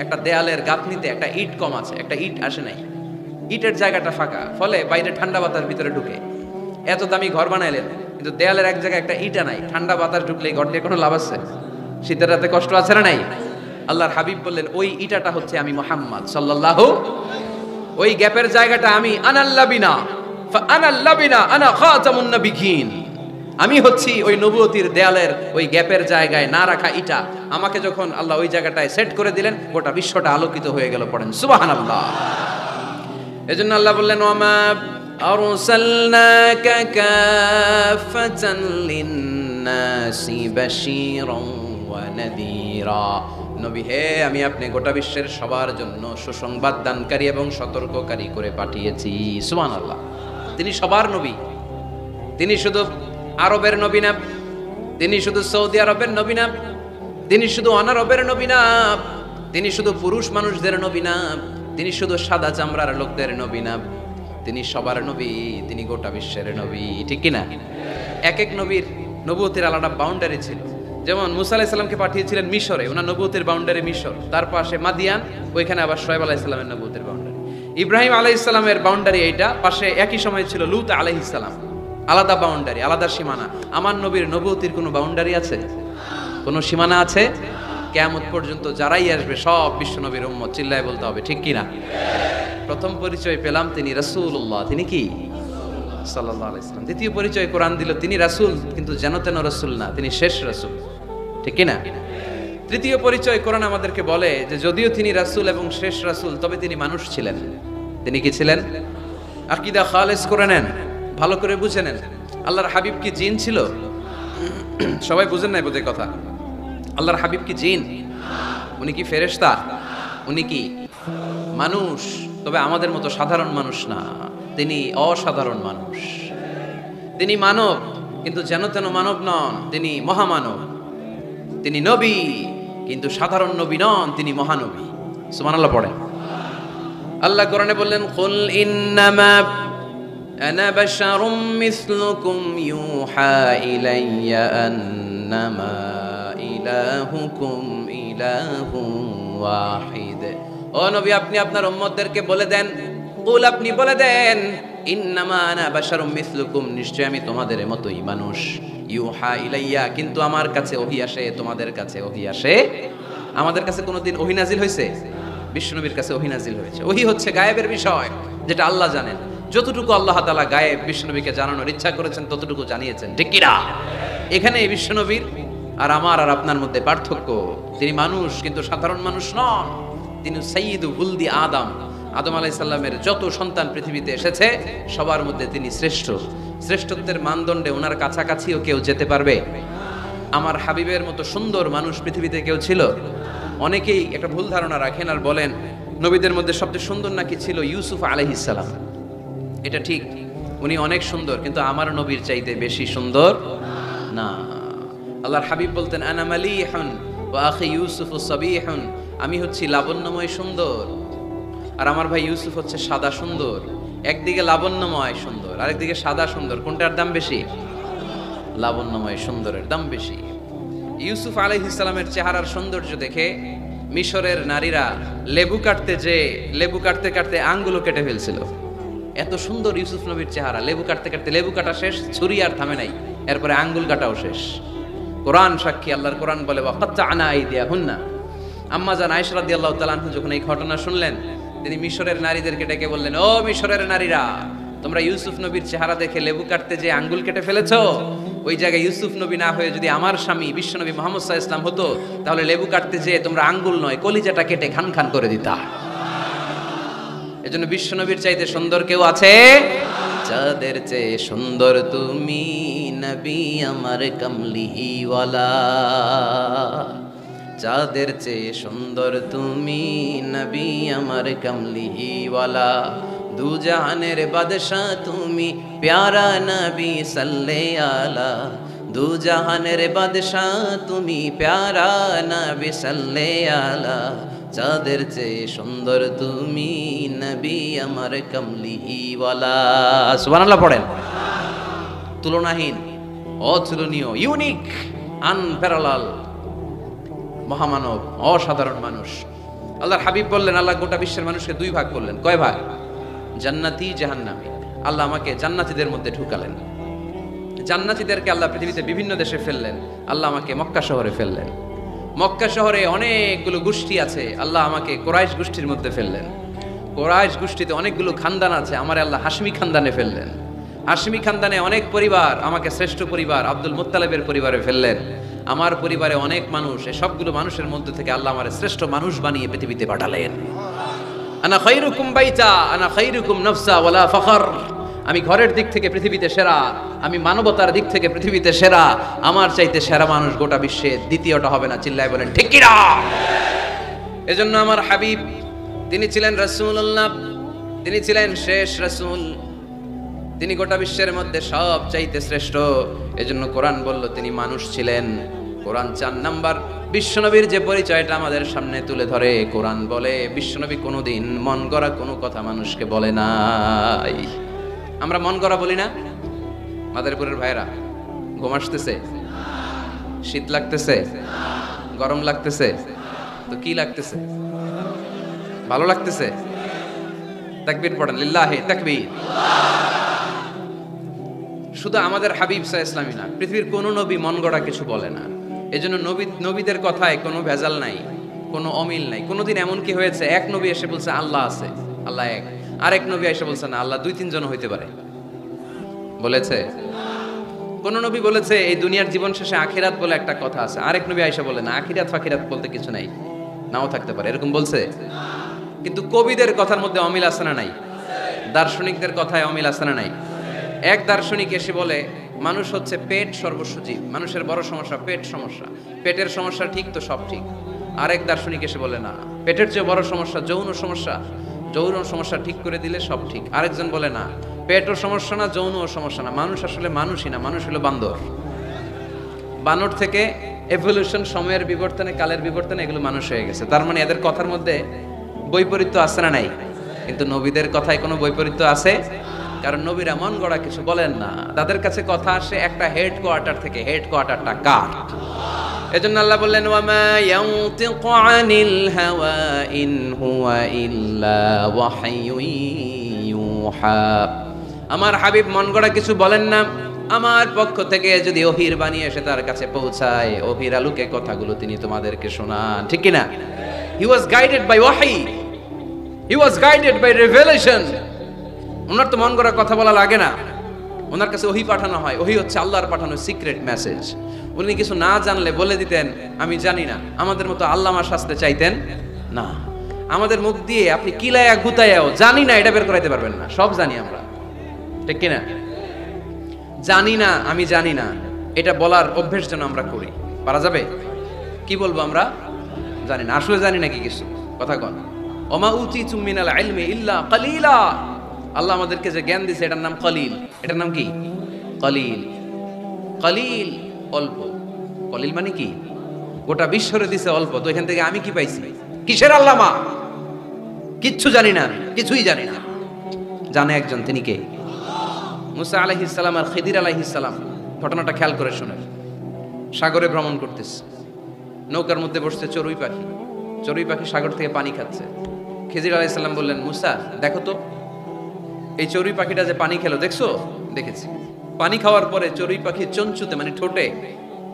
একটা দেয়ালের গাঁথনিতে একটা ইট কম আছে, একটা ইট আসে নাই, ইটের জায়গাটা ফাঁকা, ফলে বাইরে ঠান্ডা বাতাস ভিতরে ঢুকে। এত দামি ঘর বানাইলেন কিন্তু দেয়ালের এক জায়গায় একটা ইটা নাই, ঠান্ডা বাতাস ঢুকলে এই ঘর দিয়ে কোনো লাভ আছে? শীতের রাতে কষ্ট আছে না নাই? আল্লাহর হাবিব বললেন, ওই ইটাটা হচ্ছে আমি মুহাম্মদ সাল্লাল্লাহু, ওই গ্যাপের জায়গাটা আমি, আনাল্লাবিনা ফাআনাল্লাবিনা আনা খাতামুন নবিয়িন, আমি হচ্ছি ওই নবুয়তির দেয়ালের ওই গ্যাপের জায়গায় না রাখা ইটা। আমাকে যখন আল্লাহ ওই জায়গাটায় সেট করে দিলেন, গোটা বিশ্বটা আলোকিত হয়ে গেল। পড়েন সুবহানাল্লাহ। এজন্য আল্লাহ বললেন, ওয়ামা আরসালনাকা কাফাতান লিন্নাসি বাশীরান ওয়া নাযীরা। নবী হে, আমি আপনি গোটা বিশ্বের সবার জন্য সুসংবাদ দানকারী এবং সতর্ককারী করে পাঠিয়েছি। সুবহানাল্লাহ। তিনি সবার নবী। তিনি শুধু আরবের নবী না, তিনি শুধু সৌদি আরবের নবী না, তিনি শুধু অনারবের নবী না, তিনি শুধু পুরুষ মানুষদের নবী না, তিনি শুধু সাদা চামড়ার লোকদের নবী না, তিনি সবার নবী, তিনি গোটা বিশ্বের নবী, ঠিক কিনা? এক এক নবীর নবুয়তের আলাদা বাউন্ডারি ছিল। যেমন মুসা আলাইহিস সালামকে পাঠিয়েছিলেন মিশরে, ওনার নবুয়তের বাউন্ডারি মিশর, তার পাশে মাদিয়ান, ওইখানে আবার শুআয়ব আলাইহিস সালামের নবুয়তের বাউন্ডারি। ইব্রাহিম আলাইহিস সালামের বাউন্ডারি এইটা, পাশে একই সময় ছিল লূত আলাইহিস সালাম, আলাদা বাউন্ডারি, আলাদা সীমানা। আমার নবীর নবুয়তির কোনো বাউন্ডারি আছে? কোনো সীমানা আছে? কিয়ামত পর্যন্ত যারাই আসবে সব বিশ্ব নবীর উম্মত, চিল্লায় বলতে হবে, ঠিক কিনা? প্রথম পরিচয় পেলাম তিনি রাসূলুল্লাহ, তিনি কি সাল্লাল্লাহু আলাইহি ওয়াসাল্লাম। দ্বিতীয় পরিচয় কোরআন দিল, তিনি রাসূল কিন্তু যেন তেন রাসূল না, তিনি শেষ রাসূল, ঠিক কিনা? তৃতীয় পরিচয় কোরআন আমাদেরকে বলে যে যদিও তিনি রাসূল এবং শেষ রাসূল, তবে তিনি মানুষ ছিলেন। তিনি কি ছিলেন? আকীদা খালেস করে নেন, ভালো করে বুঝে নেন। আল্লাহর হাবিব কি জিন ছিল? সবাই বুঝেন নাই বোধহয় কথা। আল্লাহর হাবিব কি জিন? উনি কি ফেরেশতা? উনি কি মানুষ? তবে আমাদের মতো সাধারণ মানুষ না, তিনি অসাধারণ মানুষ। তিনি মানব কিন্তু যেন তেন মানব নন, তিনি মহামানব। তিনি নবী কিন্তু সাধারণ নবী নন, তিনি মহানবী। সুবহানাল্লাহ পড়েন। আল্লাহ কোরআনে বললেন, কুল ইন্নামা আনা বাশারুম মিসলুকুম ইউহা ইলাইয়া আন্নামা ইলাহুকুম ইলাহুন ওয়াহিদ। ও নবী, আপনি আপনার উম্মতদেরকে বলে দেন, কুল আপনি বলে দেন, ইন্নামা আনা বাশারুম মিসলুকুম, নিশ্চয় আমি তোমাদের মতোই মানুষ। ইউহা ইলাইয়া, কিন্তু আমার কাছে ওহী আসে, তোমাদের কাছে ওহী আসে। আমাদের কাছে কোনোদিন ওহী নাজিল হয়েছে? বিশ্বনবীর কাছে ওহী নাজিল হয়েছে। ওহী হচ্ছে গায়েবের বিষয়, যেটা আল্লাহ জানেন। যতটুকু আল্লাহ তাআলা গায়েব বিশ্বনবীকে জানানোর ইচ্ছা করেছেন ততটুকু জানিয়েছেন, ঠিক কি না? এখানে এই বিশ্বনবীর আর আমার আর আপনার মধ্যে পার্থক্য। তিনি মানুষ কিন্তু সাধারণ মানুষ নন। তিনি সাইয়্যিদু ওয়ালদি আদম, আদম আলাইহিস সালামের যত সন্তান পৃথিবীতে এসেছে সবার মধ্যে তিনি শ্রেষ্ঠ। শ্রেষ্ঠত্বের মানদণ্ডে ওনার কাছাকাছিও কেউ যেতে পারবে? আমার হাবিবের মতো সুন্দর মানুষ পৃথিবীতে কেউ ছিল? অনেকেই একটা ভুল ধারণা রাখেন আর বলেন নবীদের মধ্যে সবচেয়ে সুন্দর নাকি ছিল ইউসুফ আলাইহিস সালাম। এটা ঠিক, উনি অনেক সুন্দর, কিন্তু আমার নবীর চাইতে বেশি সুন্দর না। আল্লাহর হাবিব বলতেন, আনা মালিহুন ওয়া আখি ইউসুফ সাবিহুন, আমি হচ্ছি লাবণ্যময় সুন্দর আর আমার ভাই ইউসুফ হচ্ছে সাদা সুন্দর। একদিকে লাবণ্যময় সুন্দর, আরেকদিকে সাদা সুন্দর, কোনটার দাম বেশি? লাবণ্যময় সুন্দরের দাম বেশি। ইউসুফ আলাইহিস সালামের চেহারার সৌন্দর্য দেখে মিশরের নারীরা লেবু কাটতে কাটতে আঙ্গুলও কেটে ফেলছিল। এত সুন্দর ইউসুফ নবীর চেহারা, লেবু কাটতে কাটতে লেবু কাটা শেষ, ছুরি আর থামে নাই, এরপরে আঙ্গুল কাটাও শেষ। কোরআন সাক্ষী, আল্লাহর কোরআন বলে ওয়াকাত্তা'না আইদিয়াহুন্না। আম্মা জান আয়েশা রাদিয়াল্লাহু তাআলা আনহা যখন এই ঘটনা শুনলেন, তিনি মিশরের নারীদেরকে ডেকে বললেন, ও মিশরের নারীরা, তোমরা ইউসুফ নবীর চেহারা দেখে লেবু কাটতে যে আঙ্গুল কেটে ফেলেছো, ওই জায়গায় ইউসুফ নবী না হয়ে যদি আমার স্বামী বিশ্বনবী মুহাম্মদ সাল্লাল্লাহু আলাইহি ওয়াসাল্লাম হতো, তাহলে লেবু কাটতে যে তোমরা আঙ্গুল নয় কলিজাটা কেটে খান খান করে দিতা। এজন্য বিশ্বনবীর চাইতে সুন্দর কেউ আছে? যাদের চেয়ে সুন্দর তুমি নবী আমার কামলিওয়ালা, যাদের চেয়ে সুন্দর তুমি নবী আমার কামলিওয়ালা, দু জাহানের বাদশাহ তুমি প্যারা নবী সাল্লে আলা, দু জাহানের বাদশাহ তুমি প্যারা নবী সাল্লে আলা, যাদের চেয়ে সুন্দর তুমি নবী আমার কামলিওয়ালা। সুবহানাল্লাহ পড়েন। তুলনাহীন, অতুলনীয়, ইউনিক, আনপ্যারালাল, মহামানব, অসাধারণ মানুষ। আল্লাহর হাবিব বললেন, আল্লাহ গোটা বিশ্বের মানুষকে দুই ভাগ করলেন। কয় ভাগ? জান্নাতি, জাহান্নামী। আল্লাহ আমাকে জান্নাতীদের মধ্যে ঢুকালেন। জান্নাতীদেরকে আল্লাহ পৃথিবীতে বিভিন্ন দেশে ফেললেন, আল্লাহ আমাকে মক্কা শহরে ফেললেন। মক্কা শহরে অনেকগুলো গোষ্ঠী আছে, আল্লাহ আমাকে কোরাইশ গোষ্ঠীর মধ্যে ফেললেন। কোরাইশ গোষ্ঠীতে অনেকগুলো খানদান আছে, আমার আল্লাহ হাশমি খানদানে ফেললেন। হাশমি খানদানে অনেক পরিবার, আমাকে শ্রেষ্ঠ পরিবার আব্দুল মুত্তালিবের পরিবারে ফেললেন। আমার পরিবারে অনেক মানুষ, এই সবগুলো মানুষের মধ্যে থেকে আল্লাহ আমার শ্রেষ্ঠ মানুষ বানিয়ে পৃথিবীতে পাঠালেন। আনা খায়রুকুম বাইতা আনা খায়রুকুম নাফসা ওয়ালা ফখর। আমি ঘরের দিক থেকে পৃথিবীতে সেরা, আমি মানবতার দিক থেকে পৃথিবীতে সেরা। আমার চাইতে সেরা মানুষ গোটা বিশ্বে দ্বিতীয়টা হবে না। চিল্লায় বলেন ঠিক কি না? এজন্য আমার হাবিব, তিনি ছিলেন রাসূলুল্লাহ, তিনি ছিলেন শেষ রাসূল, তিনি গোটা বিশ্বের মধ্যে সব চাইতে শ্রেষ্ঠ। এজন্য কোরআন বলল তিনি মানুষ ছিলেন। কোরআন 4 নাম্বার বিশ্বনবীর যে পরিচয়টা আমাদের সামনে তুলে ধরে, কোরআন বলে বিশ্বনবী কোনোদিন মন গড়া কোনো কথা মানুষকে বলে নাই। আমরা মন গড়া বলি না? মাদারীপুরের ভাইরা, ঘুম আসতেছে? শীত লাগতেছে? গরম লাগতেছে? তো কি লাগতেছে? ভালো লাগতেছে? তাকবীর পড়েন, লিল্লাহি তাকবীর। শুধু আমাদের হাবিব সাল্লাল্লাহু আলাইহি ওয়াসাল্লাম না, পৃথিবীর কোনো নবী মন গড়া কিছু বলে না। এজন্য নবীদের কথায় কোনো ভেজাল নাই, কোনো অমিল নাই। কোনোদিন এমন কি হয়েছে এক নবী এসে বলছে আল্লাহ আছে, আল্লাহ এক, আরেক নবী এসে বলছে না আল্লাহ 2-3 জন হইতে পারে? বলেছে? কোন নবী বলেছে এই দুনিয়ার জীবন শেষে আখিরাত বলে একটা কথা আছে? আরেক নবী আয়েশা বলে না, আখিরাত ফাখিরাত বলতে কিছু নাই, নাও থাকতে পারে, এরকম বলছে? কিন্তু কবিদের কথার মধ্যে অমিল আছে না নাই? দার্শনিকদের কথায় অমিল আছে না নাই? এক দার্শনিক এসে বলে মানুষ হচ্ছে পেট সর্বস্ব জীব, মানুষের বড় সমস্যা পেট সমস্যা, পেটের সমস্যা ঠিক তো সব ঠিক। আরেক দার্শনিক এসে বলে না, পেটের চেয়ে বড় সমস্যা যৌন সমস্যা, যৌন সমস্যা ঠিক করে দিলে সব ঠিক। আরেকজন বলে না, পেটও সমস্যা না, যৌনও সমস্যা না, মানুষ আসলে মানুষই না, মানুষ হলো বান্দর। বানর থেকে এভলিউশন, সময়ের বিবর্তনে, কালের বিবর্তনে এগুলো মানুষ হয়ে গেছে। তার মানে এদের কথার মধ্যে বৈপরীত্য আছে না নাই? কিন্তু নবীদের কথায় কোনো বৈপরীত্য আছে? কারণ নবীরা মন গড়া কিছু বলেন না, তাদের কাছে কথা আসে একটা হেডকোয়ার্টার থেকে। হেডকোয়ার্টারটা কার? এজন্য আল্লাহ বললেন ওয়ামা ইয়ানতিকু আনিল হাওয়া ইন হুয়া ইল্লা ওয়াহয়ুন ইউহা। আমার হাবিব মন গড়া কিছু বলেন না, আমার পক্ষ থেকে যদি ওহির বাণী এসে তার কাছে পৌঁছায়, ওহির আলোকে কথাগুলো তিনি তোমাদেরকে শোনান, ঠিক কি না? হি ওয়াজ গাইডেড বাই ওয়াহি, হি ওয়াজ গাইডেড বাই রিভেলেশন। ওনার তো মন গড়া কথা বলা লাগে না, ওনার কাছে ওহি পাঠানো হয়। ওহি হচ্ছে আল্লাহর পাঠানো সিক্রেট মেসেজ। উনি কিছু না জানলে বলে দিতেন আমি জানি না, আমাদের মতো আল্লামা শাস্তে চাইতেন না। আমাদের মুখ দিয়ে আপনি কিলায়া গুতায়াও জানি না এটা বের করাইতে পারবেন না, সব জানি আমরা, ঠিক কিনা? জানি না, আমি জানি না, এটা বলার অভ্যেস যেন আমরা করি। পারা যাবে? কি বলবো আমরা? জানি না, আসলে জানি নাকি কিছু? কথা কন। ওমা উতিতু মিনাল ইলমি ইল্লা কালিলা। আল্লাহ আমাদেরকে যে জ্ঞান দিয়েছে এটার নাম কলিল। এটার নাম কি? কলিল। কলিল, অল্প। কলিল মানে কি? গোটা বিশ্বরে দিছে অল্প, তো এখান থেকে আমি কি পাইছি? কিসের আল্লামা? কিচ্ছু জানি না, কিছুই জানি না। জানে একজন, তিনি কে? মুসা আলাইহিস সালাম আর খিদির আলাইহিস সালাম। ঘটনাটা খেয়াল করে শুনেন। সাগরে ভ্রমণ করতেছে, নৌকার মধ্যে বসছে চড়ুই পাখি। চড়ুই পাখি সাগর থেকে পানি খাচ্ছে। খিজির আলাইহিস সালাম বললেন, মুসা দেখো তো এই চড়ুই পাখিটা যে পানি খেলো, দেখছো? দেখেছি। পানি খাওয়ার পরে চড়ুই পাখি চঞ্চুতে মানে ঠোঁটে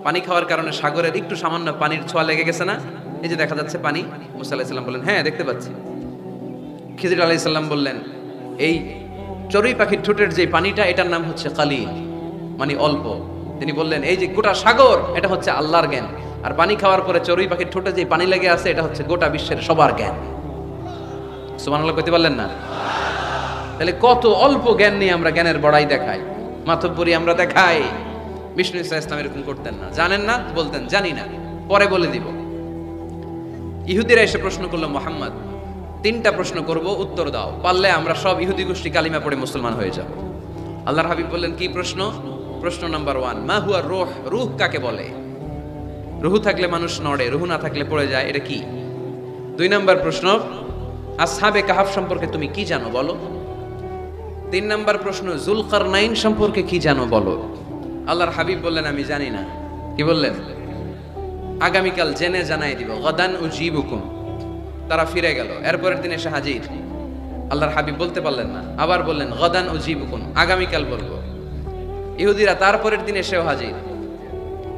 পানি খাওয়ার কারণে সাগরের একটু সামান্য পানির ছোঁয়া লেগে গেছে না? এই যে দেখা যাচ্ছে পানি। মুসা আলাইহিস সালাম বললেন, হ্যাঁ দেখতে পাচ্ছি। খিজির আলাইহিস সালাম বললেন, এই চড়ুই পাখির ঠোঁটের যে পানিটা, এটার নাম হচ্ছে কালিল, মানে অল্প। তিনি বললেন, এই যে গোটা সাগর এটা হচ্ছে আল্লাহর জ্ঞান, আর পানি খাওয়ার পরে চড়ুই পাখির ঠোঁটে যে পানি লেগে আছে এটা হচ্ছে গোটা বিশ্বের সবার জ্ঞান। সুবহানাল্লাহ কইতে পারলেন না? তাহলে কত অল্প জ্ঞান নিয়ে আমরা জ্ঞানের বড়াই দেখাই, মাতব্বরি আমরা দেখাই। বিষ্ণু ইসলাম এরকম করতেন না। জানেন না? বলতেন জানি না, পরে বলে দিব। ইহুদিরা এসে প্রশ্ন করলো, মুহাম্মদ 3টা প্রশ্ন করব, উত্তর দাও, পারলে আমরা সব ইহুদি গোষ্ঠী কালিমা পড়ে মুসলমান হয়ে যাব। আল্লাহর হাবিব বললেন, কি প্রশ্ন? প্রশ্ন নাম্বার 1, মা হুয়া রূহ, রূহ কাকে বলে? রূহ থাকলে মানুষ নড়ে, রূহ না থাকলে পড়ে যায়, এটা কি? 2 নাম্বার প্রশ্ন, আসহাবে কাহাফ সম্পর্কে তুমি কি জানো বলো। 3 নাম্বার প্রশ্ন, যুলকারনাইন সম্পর্কে কি জানো বলো। আল্লাহর হাবিব বললেন, আমি জানি না। কি বললেন? আগামীকাল জেনে জানাই দিব। গাদান উজিবুকুম। তারা ফিরে গেল, এরপরের দিন এসে হাজির। আল্লাহর হাবিব বলতে পারলেন না, আবার বললেন গাদান উজিবুকুম, আগামীকাল বলবো। ইহুদিরা তারপরের দিন এসেও হাজির।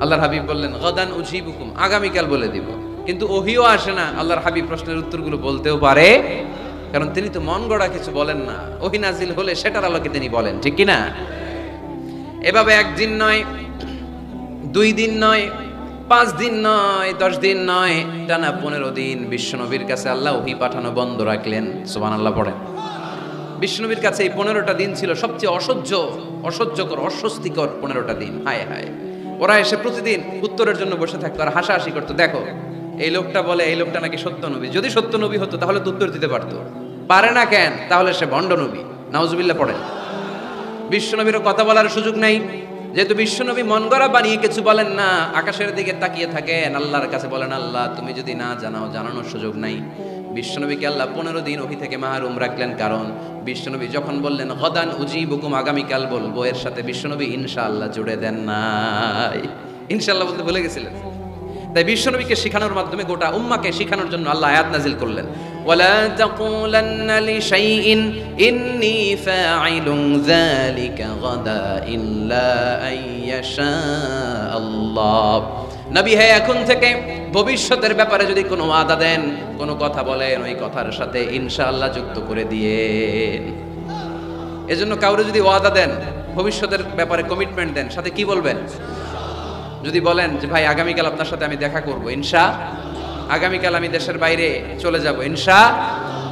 আল্লাহর হাবিব বললেন গাদান উজিবুকুম, আগামীকাল বলে দিব। কিন্তু ওহিও আসে না আল্লাহর হাবিব প্রশ্নের উত্তরগুলো বলতেও পারে, কারণ তিনি তো মন গড়া কিছু বলেন না। ওহী নাজিল হলে সেটার আলোকে তিনি বলেন, ঠিক কি না? এভাবে 1 দিন নয়, 2 দিন নয়, 5 দিন নয়, 10 দিন নয়, টানা 15 দিন বিশ্বনবীর কাছে আল্লাহ ওহী পাঠানো বন্ধ রাখলেন। সুবহানাল্লাহ পড়েন। বিশ্বনবীর কাছে এই 15টা দিন ছিল সবচেয়ে অসহ্যকর, অস্বস্তিকর 15টা দিন। হায় হায়, ওরা এসে প্রতিদিন উত্তরের জন্য বসে থাকতো আর হাসাহাসি করতো। দেখো এই লোকটা বলে এই লোকটা নাকি সত্য নবী। যদি সত্য নবী হতো তাহলে তো উত্তর দিতে পারতো, পারে না কেন? তাহলে সে ভণ্ড নবী। নাউজুবিল্লাহ পড়েন। বিশ্বনবীরও কথা বলার সুযোগ নাই, যেহেতু বিশ্বনবী মন গড়া বানিয়ে কিছু বলেন না, আকাশের দিকে তাকিয়ে থাকেন, আল্লাহর কাছে বলেন, আল্লাহ তুমি যদি না জানাও, জানানোর সুযোগ নাই। বিশ্বনবীকে আল্লাহ 15 দিন ওহী থেকে মাহরুম রাখলেন, কারণ বিশ্বনবী যখন বললেন গাদান উজিবুকুম, আগামীকাল বলবো, এর সাথে বিশ্বনবী ইনশাআল্লাহ জুড়ে দেন নাই। ইনশাআল্লাহ বলতে ভুলে গেছিলেন। তাই বিশ্বনবীকে শিখানোর মাধ্যমে গোটা উম্মাহকে শিখানোর জন্য আল্লাহ আয়াত নাজিল করলেন, ওয়ালা তাকুলান্না লিশাইইন ইন্নী ফাঈলুন যালিকা গাদা ইল্লা আইয়াশা আল্লাহ। নবী হে, এখন থেকে ভবিষ্যতের ব্যাপারে যদি কোনো ওয়াদা দেন, কোনো কথা বলেন, ওই কথার সাথে ইনশাআল্লাহ যুক্ত করে দিয়েন। এজন্য কাউরে যদি ওয়াদা দেন, ভবিষ্যতের ব্যাপারে কমিটমেন্ট দেন, সাথে কি বলবেন? যদি বলেন যে ভাই আগামীকাল আপনার সাথে আমি দেখা করব, ইনশা, আগামীকাল আমি দেশের বাইরে চলে যাব, ইনশা,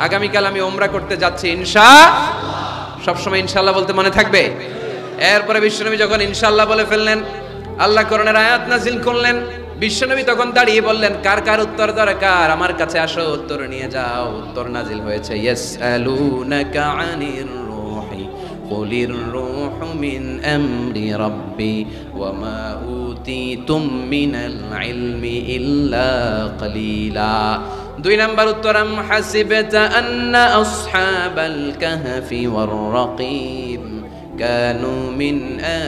আগামীকাল আমি ওমরা করতে যাচ্ছি, ইনশা, সবসময় ইনশাআল্লাহ বলতে মনে থাকবে। এরপরে বিশ্বনবী যখন ইনশাআল্লাহ বলে ফেললেন, আল্লাহ কোরআনের আয়াত নাজিল করলেন। বিশ্বনবী তখন দাঁড়িয়ে বললেন, কার কার উত্তর দরকার আমার কাছে আসো, উত্তর নিয়ে যাও। উত্তর নাজিল হয়েছে, ইয়াসআলুনাকা আনির রূহি কুলির রূহু মিন আমরি রাব্বি ওয়া মা উতিতুম মিনাল ইলমি ইল্লা কালিলা। 2 নাম্বার উত্তর, আম হাসিবতা আন্না আসহাবাল কাহফি ওয়ার রাকিব কানু মিন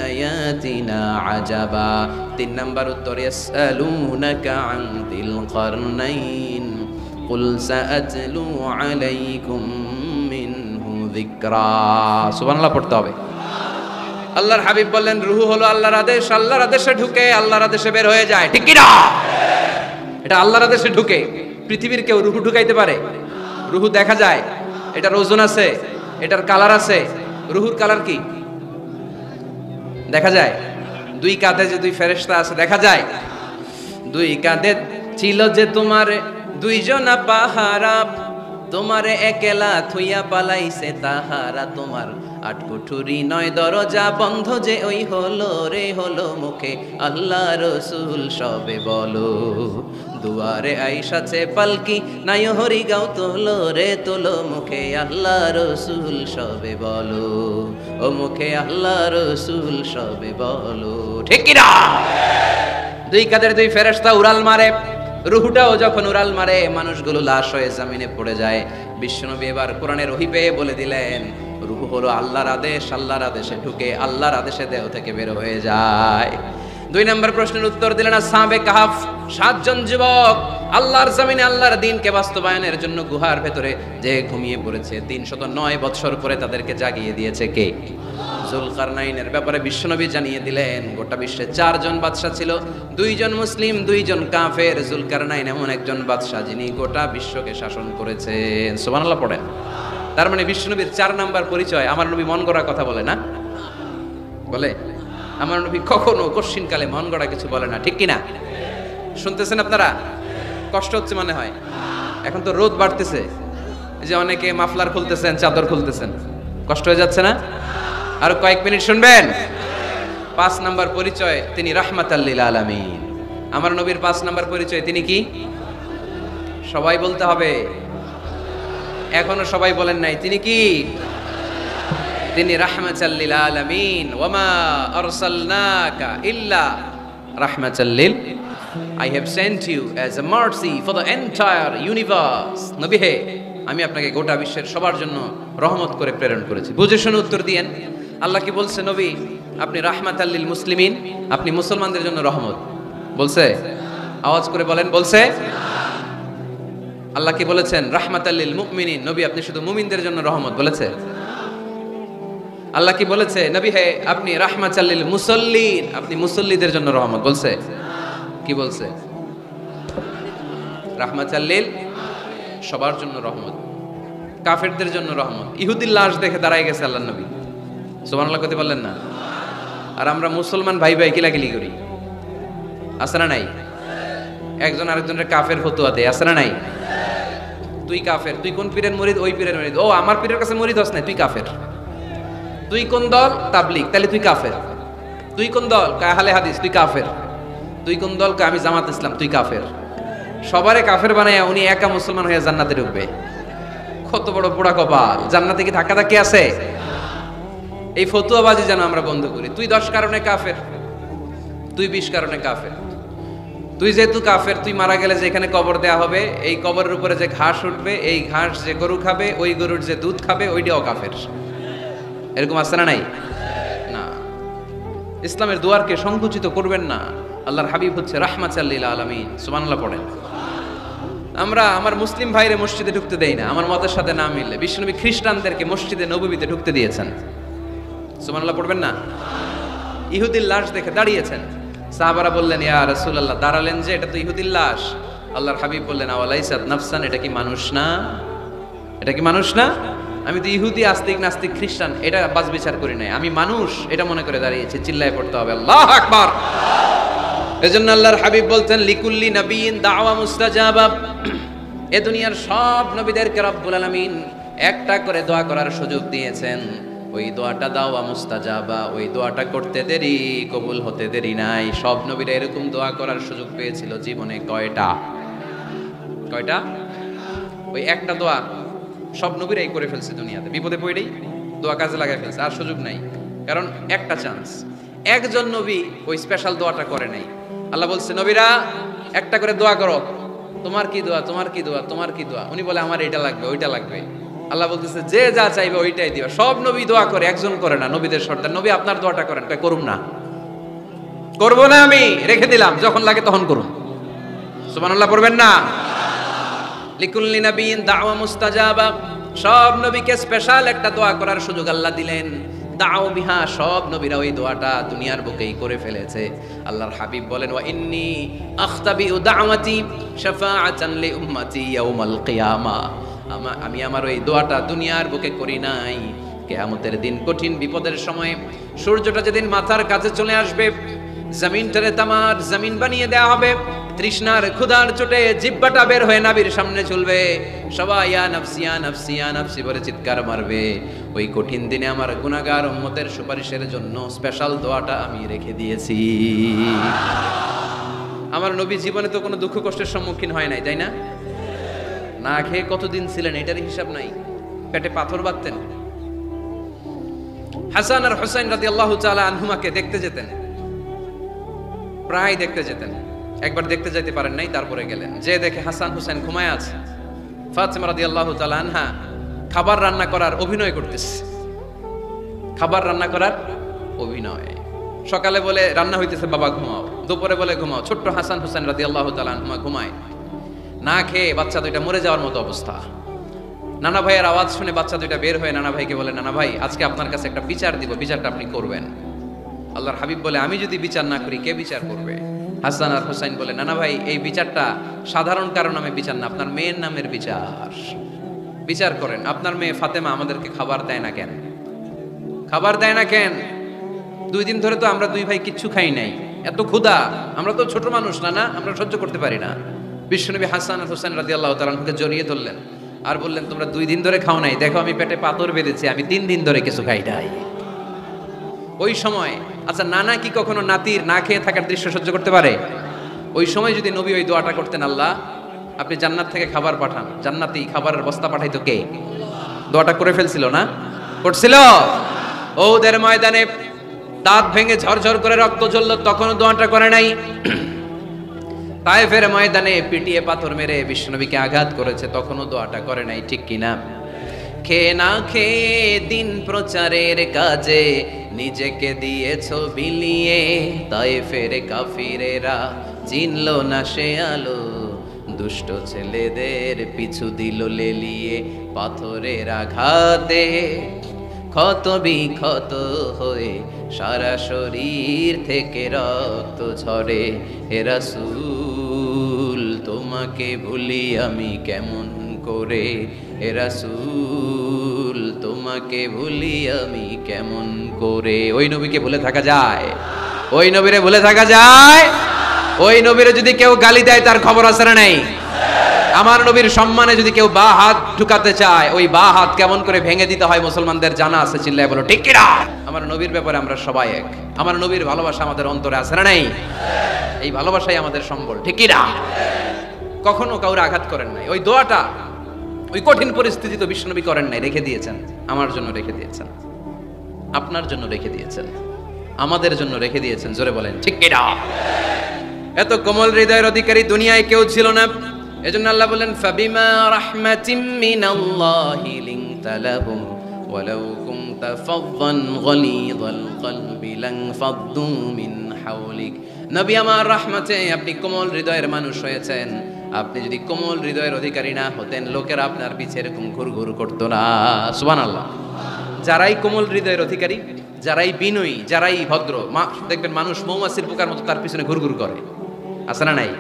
আয়াতিনা আজাবা। 3 নাম্বার উত্তর, ইয়াসআলুনাকা আন যিল কারনাইন কুল সাআতলু আলাইকুম মিনহু যিকরা। সুবহানাল্লাহ পড়তে হবে। আল্লাহর হাবিব বললেন, রূহ হলো আল্লাহর আদেশ, আল্লাহর আদেশে ঢুকে আল্লাহর আদেশে বের হয়ে যায়, ঠিক কি না? এটা আল্লাহর আদেশে ঢুকে। পৃথিবীর কেউ রূহ ঢুকাইতে পারে? রূহ দেখা যায়, এটার ওজন আছে, এটার কালার আছে। রূহুর কালার কি দেখা যায়? 2 কাঁধে যে 2 ফেরেশতা আছে দেখা যায়? 2 কাঁধে ছিল যে তোমার 2 জনা পাহারা, তোমারে একলা থুইয়া পালাইছে তাহারা। তোমার 8 কুঠুরি 9 দরজা বন্ধ যে ওই হলো রে হলো মুখে আল্লাহ রসুল সবে বলো। দুয়ারে আইসাছে পালকি নাই হরি গাও তোলো রে তোলো মুখে আল্লাহ রসুল সবে বলো, ও মুখে আল্লাহ রসুল সবে বলো, ঠিক কি না? 2 কাঁধের 2 ফেরেশতা উড়াল মারে। রুহটাও যখন উড়াল মারে, মানুষগুলো লাশ হয়ে জমিনে পড়ে যায়। বিশ্বনবী এবার কোরআনের ওহী পেয়ে বলে দিলেন, রূহ হলো আল্লাহর আদেশ, আল্লাহর আদেশে ঢুকে আল্লাহর আদেশে দেহ থেকে বের হয়ে যায়। 2 নম্বর প্রশ্নের উত্তর দিলেন আসহাবে কাহফ। 7 জন যুবক আল্লাহর জমিনে আল্লাহর দ্বীনকে বাস্তবায়নের জন্য গুহার ভেতরে যে ঘুমিয়ে পড়েছে, 309 বছর পরে তাদেরকে জাগিয়ে দিয়েছে কে? যুলকারনাইনের ব্যাপারে বিশ্বনবী জানিয়ে দিলেন, গোটা বিশ্বে 4 জন বাদশা ছিল, 2 জন মুসলিম 2 জন কাফের। যুলকারনাইন এমন একজন বাদশা যিনি গোটা বিশ্বকে শাসন করেছেন। সুবহানাল্লাহ পড়েন। তার মানে বিশ্বনবীর 4 নাম্বার পরিচয়, আমার নবী মন গড়া কথা বলে না, বলে? আমার নবী কখনো কশিনকালে মন গড়া কিছু বলে না, ঠিক কিনা? শুনতেছেন আপনারা? কষ্ট হচ্ছে মনে হয়। এখন তো রোদ বাড়তেছে, এই যে অনেকে মাফলার খুলতেছেন, চাদর খুলতেছেন, কষ্ট হয়ে যাচ্ছে না? আর কয়েক মিনিট শুনবেন। 5 নাম্বার পরিচয়, তিনি রাহমাতাল লিল আলামিন। আমার নবীর 5 নাম্বার পরিচয়, তিনি কি? সবাই বলতে হবে, এখনো সবাই বলেন নাই। তিনি কি? তিনি রাহমাতাল লিল আলামিন। ওয়ামা আরসালনাকা ইল্লা রাহমাতাল লিল, I have sent you as a mercy for the entire universe. নবী হে, আমি আপনাকে গোটা বিশ্বের সবার জন্য রহমত করে প্রেরণ করেছি। বুঝে শুনে উত্তর দিয়েন। আল্লাহ কি বলছে? নবী আপনি রাহমাতাল লিল মুসলিমিন, আপনি মুসলমানদের জন্য রহমত। বলছে? আওয়াজ করে বলেন, বলছে? আল্লাহ কি বলেছেন? রাহমাতাল লিল মুমিনিন, নবী আপনি শুধু মুমিনদের জন্য রহমত। বলেছে? আল্লাহ কি বলেছে? নবী হে আপনি রাহমাতাল লিল মুসাল্লিন, আপনি মুসল্লিদের জন্য রহমত। বলছে? কি বলছে? রাহমাতাল লিল, সবার জন্য রহমত, কাফেরদের জন্য রহমত। ইহুদির লাশ দেখে দাঁড়ায় গেছে আল্লাহর নবী, সুবহানাল্লাহ করতে পারলেন না? আর আমরা মুসলমান ভাই ভাই কিলাকিলি করি, আছে না নাই? একজন আরেকজনের কাফের ফতোয়া দেয়, আছে না নাই? তুই কাফের, তুই কোন পীরের মুরিদ? ওই পীরের মুরিদ। ও আমার পীরের কাছে মুরিদ হস না, তুই কাফের। তুই কোন দল? তাবলীগ, তাহলে তুই কাফের। তুই কোন দল? আহলে হাদিস, তুই কাফের। তুই কোন দল? আমি জামাত ইসলাম, তুই কাফের। সবারে কাফের বানায়া উনি একা মুসলমান হয়ে জান্নাতে ঢুকবে। কত বড় পোড়া কপাল! জান্নাতে কি ধাক্কা ধাক্কি আছে? এই ফতুয়াবাজি যেন আমরা বন্ধ করি। তুই 10 কারণে কাফের, তুই 20 কারণে কাফের। তুই যেহেতু কাফের, তুই মারা গেলে যে এখানে কবর দেয়া হবে, এই কবরের উপরে যে ঘাস উঠবে, এই ঘাস যে গরু খাবে, ওই গরুর যে দুধ খাবে, ওইটাও কাফের। এরকম আছে না নাই? না। ইসলামের দুয়ারকে সংকুচিত করবেন না। আল্লাহর হাবিব হচ্ছে রাহমাতাল লিল আলামিন। সুবহানাল্লাহ পড়েন। আমরা আমার মুসলিম ভাইরে মসজিদে ঢুকতে দেই না, আমার মতের সাথে না মিললে। বিশ্বনবী খ্রিস্টানদেরকে মসজিদে নববীতে ঢুকতে দিয়েছেন। সুবহানাল্লাহ পড়বেন না? ইহুদির লাশ দেখে দাঁড়িয়েছেন। সাহাবারা বললেন, ইয়া রাসূলুল্লাহ, দাঁড়ালেন যে, এটা তো ইহুদির লাশ। আল্লাহর হাবিব বললেন, আওয়ালাইসাত নাফসান, এটা কি মানুষ না? এটা কি মানুষ না? আমি তো ইহুদি, আস্তিক, নাস্তিক, খ্রিস্টান এটা বাজ বিচার করি নাই, আমি মানুষ এটা মনে করে দাঁড়িয়েছি। চিল্লায় পড়তে হবে আল্লাহু আকবার। এজন্য আল্লাহর হাবিব বলতেন, লিকুল্লি নবিয়্যিন দাওয়া মুস্তাজাবা। এ দুনিয়ার সব নবীদেরকে রব্বুল আলামিন একটা করে দোয়া করার সুযোগ দিয়েছেন। ওই দোয়াটা দাওয়া মুস্তাজাবা, ওই দোয়াটা করতে দেরি, কবুল হতে দেরি নাই। সব নবীরা এরকম দোয়া করার সুযোগ পেয়েছিল জীবনে। কয়টা? কয়টা? ওই একটা দোয়া সব নবীরাই করে ফেলছে দুনিয়াতে। বিপদে পড়েই দোয়া কাজে লাগাই ফেলছে, আর সুযোগ নাই। কারণ একটা চান্স। একজন নবী ওই স্পেশাল দোয়াটা করে নাই। আল্লাহ বলছে, নবীরা একটা করে দোয়া করো। তোমার কি দোয়া? তোমার কি দোয়া? তোমার কি দোয়া? উনি বলে, আমার এটা লাগবে, ওইটা লাগবে। আল্লাহ বলতেছে, যে যা চাইবে ওইটাই দিবা। সব নবী দোয়া করে, একজন করে না। নবীদের সর্দার, নবী আপনার দোয়াটা করেন। কয়, করুম না, করবো না, আমি রেখে দিলাম, যখন লাগে তখন করুন। সুবহানাল্লাহ পড়বেন না? লিকুল্লি নবিয়্যিন দাওয়া মুস্তাজাবা, সব নবীকে স্পেশাল একটা দোয়া করার সুযোগ আল্লাহ দিলেন। দাও বিহা, সব নবীরা ওই দোয়াটা দুনিয়ার বুকেই করে ফেলেছে। আল্লাহর হাবিব বলেন, ওয়া ইন্নী আখতাবিউ দাওয়াতি শাফাআতান লি উম্মতি ইয়াউমাল কিয়ামা। আমি আমার ওই দোয়াটা দুনিয়ার বুকে করি নাই, কিয়ামতের দিন কঠিন বিপদের সময়, সূর্যটা যেদিন মাথার কাছে চলে আসবে, জমিনটারে তামার জমিন বানিয়ে দেওয়া হবে, তৃষ্ণার ক্ষুধার চোটে জিহ্বাটা বের হয়ে নাবির সামনে চলবে, সবাই ইয়া নাফসি ইয়া নাফসি ইয়া নাফসি বলে চিৎকার মারবে। ওই কঠিন দিনে আমার গুনাহগার উম্মতের সুপারিশের জন্য স্পেশাল দোয়াটা আমি রেখে দিয়েছি। আমার নবী জীবনে তো কোনো দুঃখ কষ্টের সম্মুখীন হয় নাই, তাই না? না খেয়ে কতদিন ছিলেন এটার হিসাব নাই, পেটে পাথর বাঁধতেন। হাসান আর হুসাইন রাদিয়াল্লাহু তাআলা আনহুমাকে দেখতে যেতেন, প্রায় দেখতে যেতেন। একবার দেখতে যাইতে পারেন নাই, তারপরে গেলেন। যে দেখে হাসান হুসাইন ঘুমায় আছে, ফাতিমা রাদিয়াল্লাহু তাআলা আনহা খাবার রান্না করার অভিনয় করতেছে। খাবার রান্না করার অভিনয়। সকালে বলে রান্না হইতেছে, বাবা ঘুমাও। দুপুরে বলে ঘুমাও। ছোট্ট হাসান হুসেন রাদিয়াল্লাহু তাআলা আনহুমা ঘুমায়, না খেয়ে বাচ্চা দুইটা মরে যাওয়ার মতো অবস্থা। নানা ভাইয়ের আওয়াজ শুনে বাচ্চা দুইটা বের হয়ে নানা ভাইকে বলে, নানা ভাই আজকে আপনার কাছে একটা বিচার দিব, বিচারটা আপনি করবেন। আল্লাহর হাবিব বলে, আমি যদি বিচার না করি কে বিচার করবে? হাসান আর হুসাইন বলে, নানা ভাই এই বিচারটা সাধারণ কারণ নামে বিচার না, আপনার মেয়ের নামের বিচার। বিচার করেন, আপনার মেয়ে ফাতেমা আমাদেরকে খাবার দেয় না কেন? খাবার দেয় না কেন? 2 দিন ধরে তো আমরা 2 ভাই কিচ্ছু খাই নাই, এত ক্ষুধা, আমরা তো ছোট মানুষ না, আমরা সহ্য করতে পারি না। বিশ্বনবী হাসান আর হুসাইন রাদিয়াল্লাহু তাআলা আনহুকে জড়িয়ে ধরলেন আর বললেন, তোমরা 2 দিন ধরে খাও নাই, দেখো আমি পেটে পাথর বেঁধেছি, আমি 3 দিন ধরে কিছু খাই নাই। ওই সময় আচ্ছা নানা কি কখনো নাতির না খেয়ে থাকার দৃশ্য সহ্য করতে পারে? ওই সময় যদি নবী ওই দোয়াটা করতেন, আল্লাহ আপনি জান্নাত থেকে খাবার পাঠান, জান্নাতি খাবারের বস্তা পাঠাইতো কে? দোয়াটা করে ফেলছিল না? করছিল? ওদের ময়দানে দাঁত ভেঙে ঝরঝর করে রক্ত ঝরল, তখনও দোয়াটা করে নাই। তায়েফের ময়দানে পিটিয়ে পাথর মেরে বিশ্বনবীকে আঘাত করেছে, তখনও দোয়াটা করে নাই, ঠিক কিনা? খেয়ে না খেয়ে দিন প্রচারের কাজে নিজেকে দিয়েছো বিলিয়ে, তায়েফের কাফিরেরা চিনল না সে আলো, দুষ্ট ছেলেদের পিছু দিল লেলিয়ে, পাথরের আঘাতে ক্ষত বিক্ষত হয়ে সারা শরীর থেকে রক্ত ঝরে। হে রাসূল তোমাকে ভুলি আমি কেমন করে, হে রাসূল তোমাকে ভুলি আমি কেমন করে। ওই নবীকে ভুলে থাকা যায়? ওই নবীরে ভুলে থাকা যায়? ওই নবীরে যদি কেউ গালি দেয় তার খবর আছে না নাই? আমার নবীর সম্মানে যদি কেউ বা হাত ঢুকাতে চায়, ওই বা হাত কেমন করে ভেঙে দিতে হয় মুসলমানদের জানা আছে, চিল্লায় বলো ঠিক কিনা? আমার নবীর ব্যাপারে আমরা সবাই এক। আমার নবীর ভালোবাসা আমাদের অন্তরে আছে না নাই? এই ভালোবাসাই আমাদের সম্বল, ঠিক কিনা? কখনো কাউরে আঘাত করেন নাই। ওই দোয়াটা ওই কঠিন পরিস্থিতি তো বিশ্বনবী করেন নাই, রেখে দিয়েছেন। আমার জন্য রেখে দিয়েছেন, আপনার জন্য রেখে দিয়েছেন, আমাদের জন্য রেখে দিয়েছেন। জোরে বলেন ঠিক কিনা? এত কোমল হৃদয়ের অধিকারী দুনিয়ায় কেউ ছিল না। এজন্য আল্লাহ বলেন, ফাবিমা রাহমাতিম মিনাল্লাহি লিনতা লাহুম ওয়ালাউ কুনতা ফাযযান গালিযাল কলবি লানফাদ্দু মিন হাওলিক। নবী আমার রহমতে আপনি কোমল হৃদয়ের মানুষ হয়েছেন। আপনি যদি কোমল হৃদয়ের অধিকারী না হতেন, লোকেরা আপনার পিছে এরকম ঘুরঘুর করতো না। সুবহানাল্লাহ। যারাই কোমল হৃদয়ের অধিকারী, যারাই বিনয়ী, যারাই ভদ্র, দেখবেন মানুষ মৌমাছির পোকার মতো তার পিছনে ঘুরঘুর করে, আছে না নাই?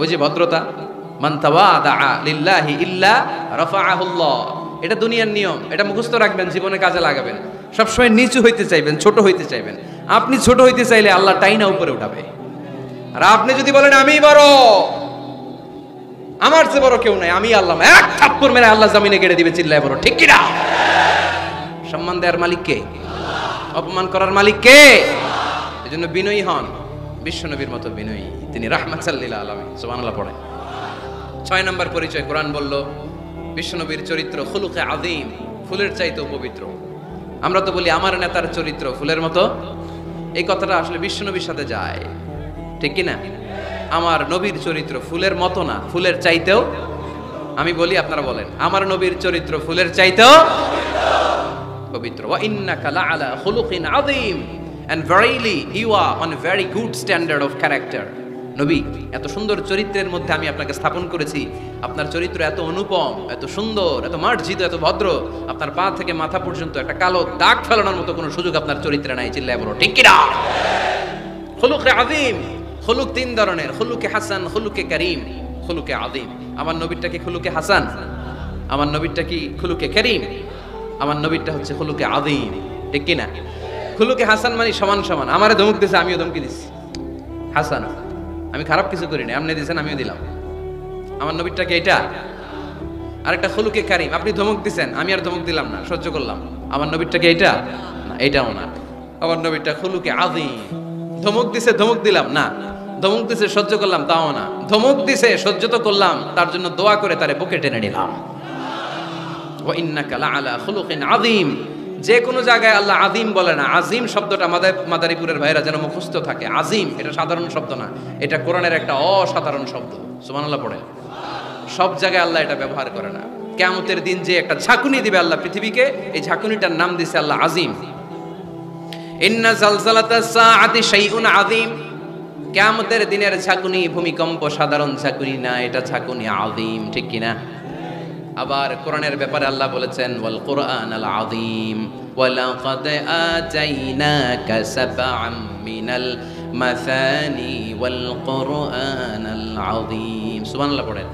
ওই যে ভদ্রতা, মান তাওয়াদা লিল্লাহি ইল্লা রাফাআহুল্লাহ, এটা দুনিয়ার নিয়ম, এটা মুখস্থ রাখবেন, জীবনে কাজে লাগাবেন। সবসময় নিচু হইতে চাইবেন, ছোট হইতে চাইবেন। আপনি ছোট হইতে চাইলে আল্লাহ টাইনা উপরে উঠাবে। আর আপনি যদি বলেন আমি বড়, আমার চেয়ে বড় কেউ নাই, আমি আল্লাহ, এক থাপ্পড় মেরে আল্লাহ জমিনে গেড়ে দিবে, চিল্লায় বড় ঠিক কিনা? সম্মান দেওয়ার মালিক কে? অপমান করার মালিক কে? এজন্য বিনয়ী হন, বিশ্বনবীর মতো বিনয়ী। তিনি রাহমাতাল লিল আলামিন। সুবহানাল্লাহ পড়ে। 6 নম্বর পরিচয় কোরআন বলল, বিশ্বনবীর চরিত্র খুলুকে আযীম, ফুলের চাইতেও পবিত্র। আমরা তো বলি আমার নেতার চরিত্র ফুলের মতো, এই কথাটা আসলে বিশ্বনবীর সাথে যায়, ঠিক কি না? আমার নবীর চরিত্র ফুলের মতো না, ফুলের চাইতেও। আমি বলি, আপনারা বলেন, আমার নবীর চরিত্র ফুলের চাইতেও পবিত্র। ওয়া ইন্নাকা লাআলা খুলুকিন আযীম, and verily you are on a very good standard of character. নবী, এত সুন্দর চরিত্রের মধ্যে আমি আপনাকে স্থাপন করেছি। আপনার চরিত্র এত অনুপম, এত সুন্দর, এত মার্জিত, এত ভদ্র, আপনার পা থেকে মাথা পর্যন্ত একটা কালো দাগ ফেলানোর মতো কোনো সুযোগ আপনার চরিত্রে নাই, চিল্লায় বলো ঠিক কিনা? খুলুকে আযীম, খুলুক 3 ধরনের, খুলুকে হাসান, খুলুকে কারীম, খুলুকে আযীম। আমার নবীরটা কি খুলুকে হাসান? আমার নবীরটা কি খুলুকে কারীম? আমার নবীরটা হচ্ছে খুলুকে আযীম, ঠিক কিনা? খুলুকে হাসান মানে সমান সমান, আমারে ধমক দিছে আমিও ধমকি দিছি, হাসান, আমি খারাপ কিছু করিনি, আপনি দিয়েছেন আমিও দিলাম। আমার নবীরটা কি এটা? আরেকটা খুলুকে কারীম, আপনি ধমক দিছেন আমি আর ধমক দিলাম না, সহ্য করলাম। আমার নবীরটা কি এটা? না, এটাও না। আমার নবীরটা খুলুকে আযীম, ধমক দিছে ধমক দিলাম না, ধমক দিছে সহ্য করলাম তাও না, ধমক দিছে সহ্য তো করলাম, তার জন্য দোয়া করে তারে বুকে টেনে নিলাম। ওয়া ইন্নাকা লাআলা খুলুকিন আযীম। যে কোনো জায়গায় আল্লাহ আযীম বলে না, আযীম শব্দটা আমাদের মাদারীপুরের ভাইরা যেন মুখস্থ থাকে। আযীম এটা সাধারণ শব্দ না, এটা কোরআনের একটা অসাধারণ শব্দ। সুবহানাল্লাহ পড়ে। সব জায়গায় আল্লাহ এটা ব্যবহার করে না। কিয়ামতের দিন যে একটা ঝাঁকুনি দিবে আল্লাহ পৃথিবীকে, এই ঝাঁকুনিটার নাম দিয়েছে আল্লাহ আযীম। ইন্না জালজালাতাস সাআতি শাইউন আযীম। কিয়ামতের দিনের ঝাঁকুনি ভূমিকম্প সাধারণ ঝাঁকুনি না, এটা ঝাঁকুনি আযীম, ঠিক কিনা? আবার কোরআনের ব্যাপারে আল্লাহ বলেছেন ওয়াল কুরআনাল আযীম ওয়ালাকাদ আতাইনাকা সাবআম মিনাল মাসানি ওয়াল কুরআনাল আযীম। সুবহানাল্লাহ পড়েন।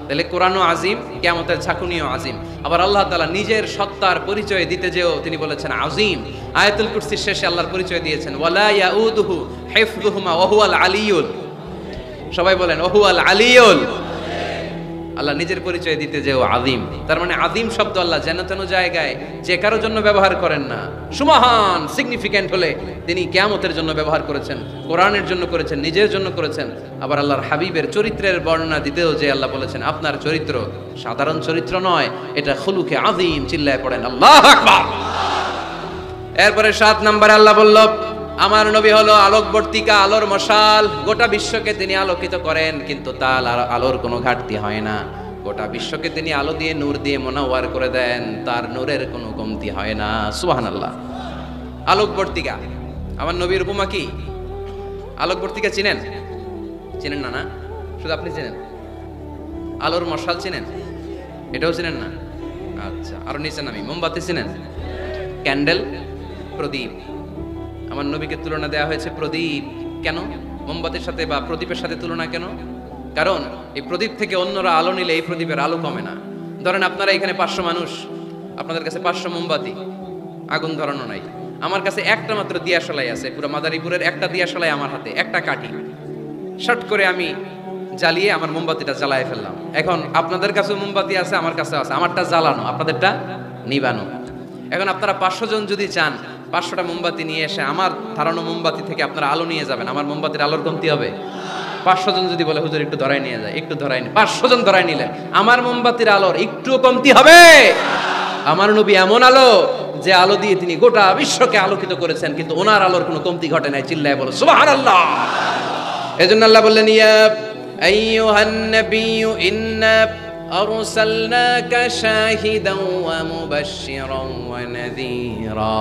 তাহলে কোরআনও আযীম, কিয়ামতের ঝাঁকুনিও আযীম। আবার আল্লাহ তাআলা নিজের সত্তার পরিচয় দিতে যেও তিনি বলেছেন আযীম। আয়াতুল কুরসির শেষে আল্লাহর পরিচয় দিয়েছেন ওয়ালা ইয়াউদুহু হিফযুহুমা ওয়া হুয়াল আলিয়ুল। সবাই বলেন ওয়া হুয়াল আলিয়ুল। আল্লাহ নিজের পরিচয় দিতে যেও আযীম। তার মানে আযীম শব্দ আল্লাহ যেন তেন জায়গায় যে কারো জন্য ব্যবহার করেন না, সুমহান সিগনিফিক্যান্ট হলে তিনি কিয়ামতের জন্য ব্যবহার করেছেন, কোরআনের জন্য করেছেন, নিজের জন্য করেছেন। আবার আল্লাহর হাবিবের চরিত্রের বর্ণনা দিতেও যে আল্লাহ বলেছেন আপনার চরিত্র সাধারণ চরিত্র নয়, এটা খুলুকে আযীম। চিল্লায় পড়েন আল্লাহু আকবার। এরপরে 7 নম্বরে আল্লাহ বলল আমার নবী হলো আলোকবর্তিকা, আলোর মশাল। গোটা বিশ্বকে তিনি আলোকিত করেন, কিন্তু তার আলোর কোনো ঘাটতি হয় না। গোটা বিশ্বকে তিনি আলো দিয়ে নূর দিয়ে মোনাওয়ার করে দেন, তার নূরের কোনো কমতি হয় না। সুবহানাল্লাহ। আলোকবর্তিকা আমার নবীর উপমা কি? আলোকবর্তিকা চিনেন? চিনেন না? না, শুধু আপনি চিনেন। আলোর মশাল চিনেন? এটাও চিনেন না? আচ্ছা, আরো নিচে নামি। মোমবাতি চিনেন? ক্যান্ডেল, প্রদীপ। আমার নবীকে তুলনা দেওয়া হয়েছে প্রদীপ। কেন মোমবাতির সাথে বা প্রদীপের সাথে তুলনা কেন? কারণ এই প্রদীপ থেকে অন্যরা আলো নিলে এই প্রদীপের আলো কমে না। ধরেন আপনারা এখানে 500 মানুষ, আপনাদের কাছে 500 মোমবাতি, আগুন ধরানো নাই। আমার কাছে একটা মাত্র দিয়াশলাই আছে, পুরো মাদারীপুরের একটা দিয়াশলাই আমার হাতে, একটা কাঠি। শর্ট করে আমি জ্বালিয়ে আমার মোমবাতিটা জ্বালায় ফেললাম। এখন আপনাদের কাছে মোমবাতি আছে, আমার কাছে আছে, আমারটা জ্বালানো, আপনাদেরটা নিবানো। এখন আপনারা 500 জন যদি চান 500টা মোমবাতি নিয়ে এসে আমার ধারণা মোমবাতি থেকে আপনারা আলো নিয়ে যাবেন, আমার মোমবাতির আলোর কমতি হবে? 500 জন যদি বলে হুজুর একটু ধরাই নিয়ে যায়, একটু ধরাই নি, 500 জন ধরাই নিলে আমার মোমবাতির আলোর একটু কমতি হবে? আমার নবী এমন আলো যে আলো দিয়ে তিনি গোটা বিশ্বকে আলোকিত করেছেন, কিন্তু ওনার আলোর কোনো কমতি ঘটে নাই। চিল্লায় বলো সুবহানাল্লাহ। এজন্য আল্লাহ বললেন ইয়া আইয়ুহান নাবিয়্যু ইন্না আরসালনাকা শাহিদান ওয়া মুবাশশিরান ওয়া নাযীরা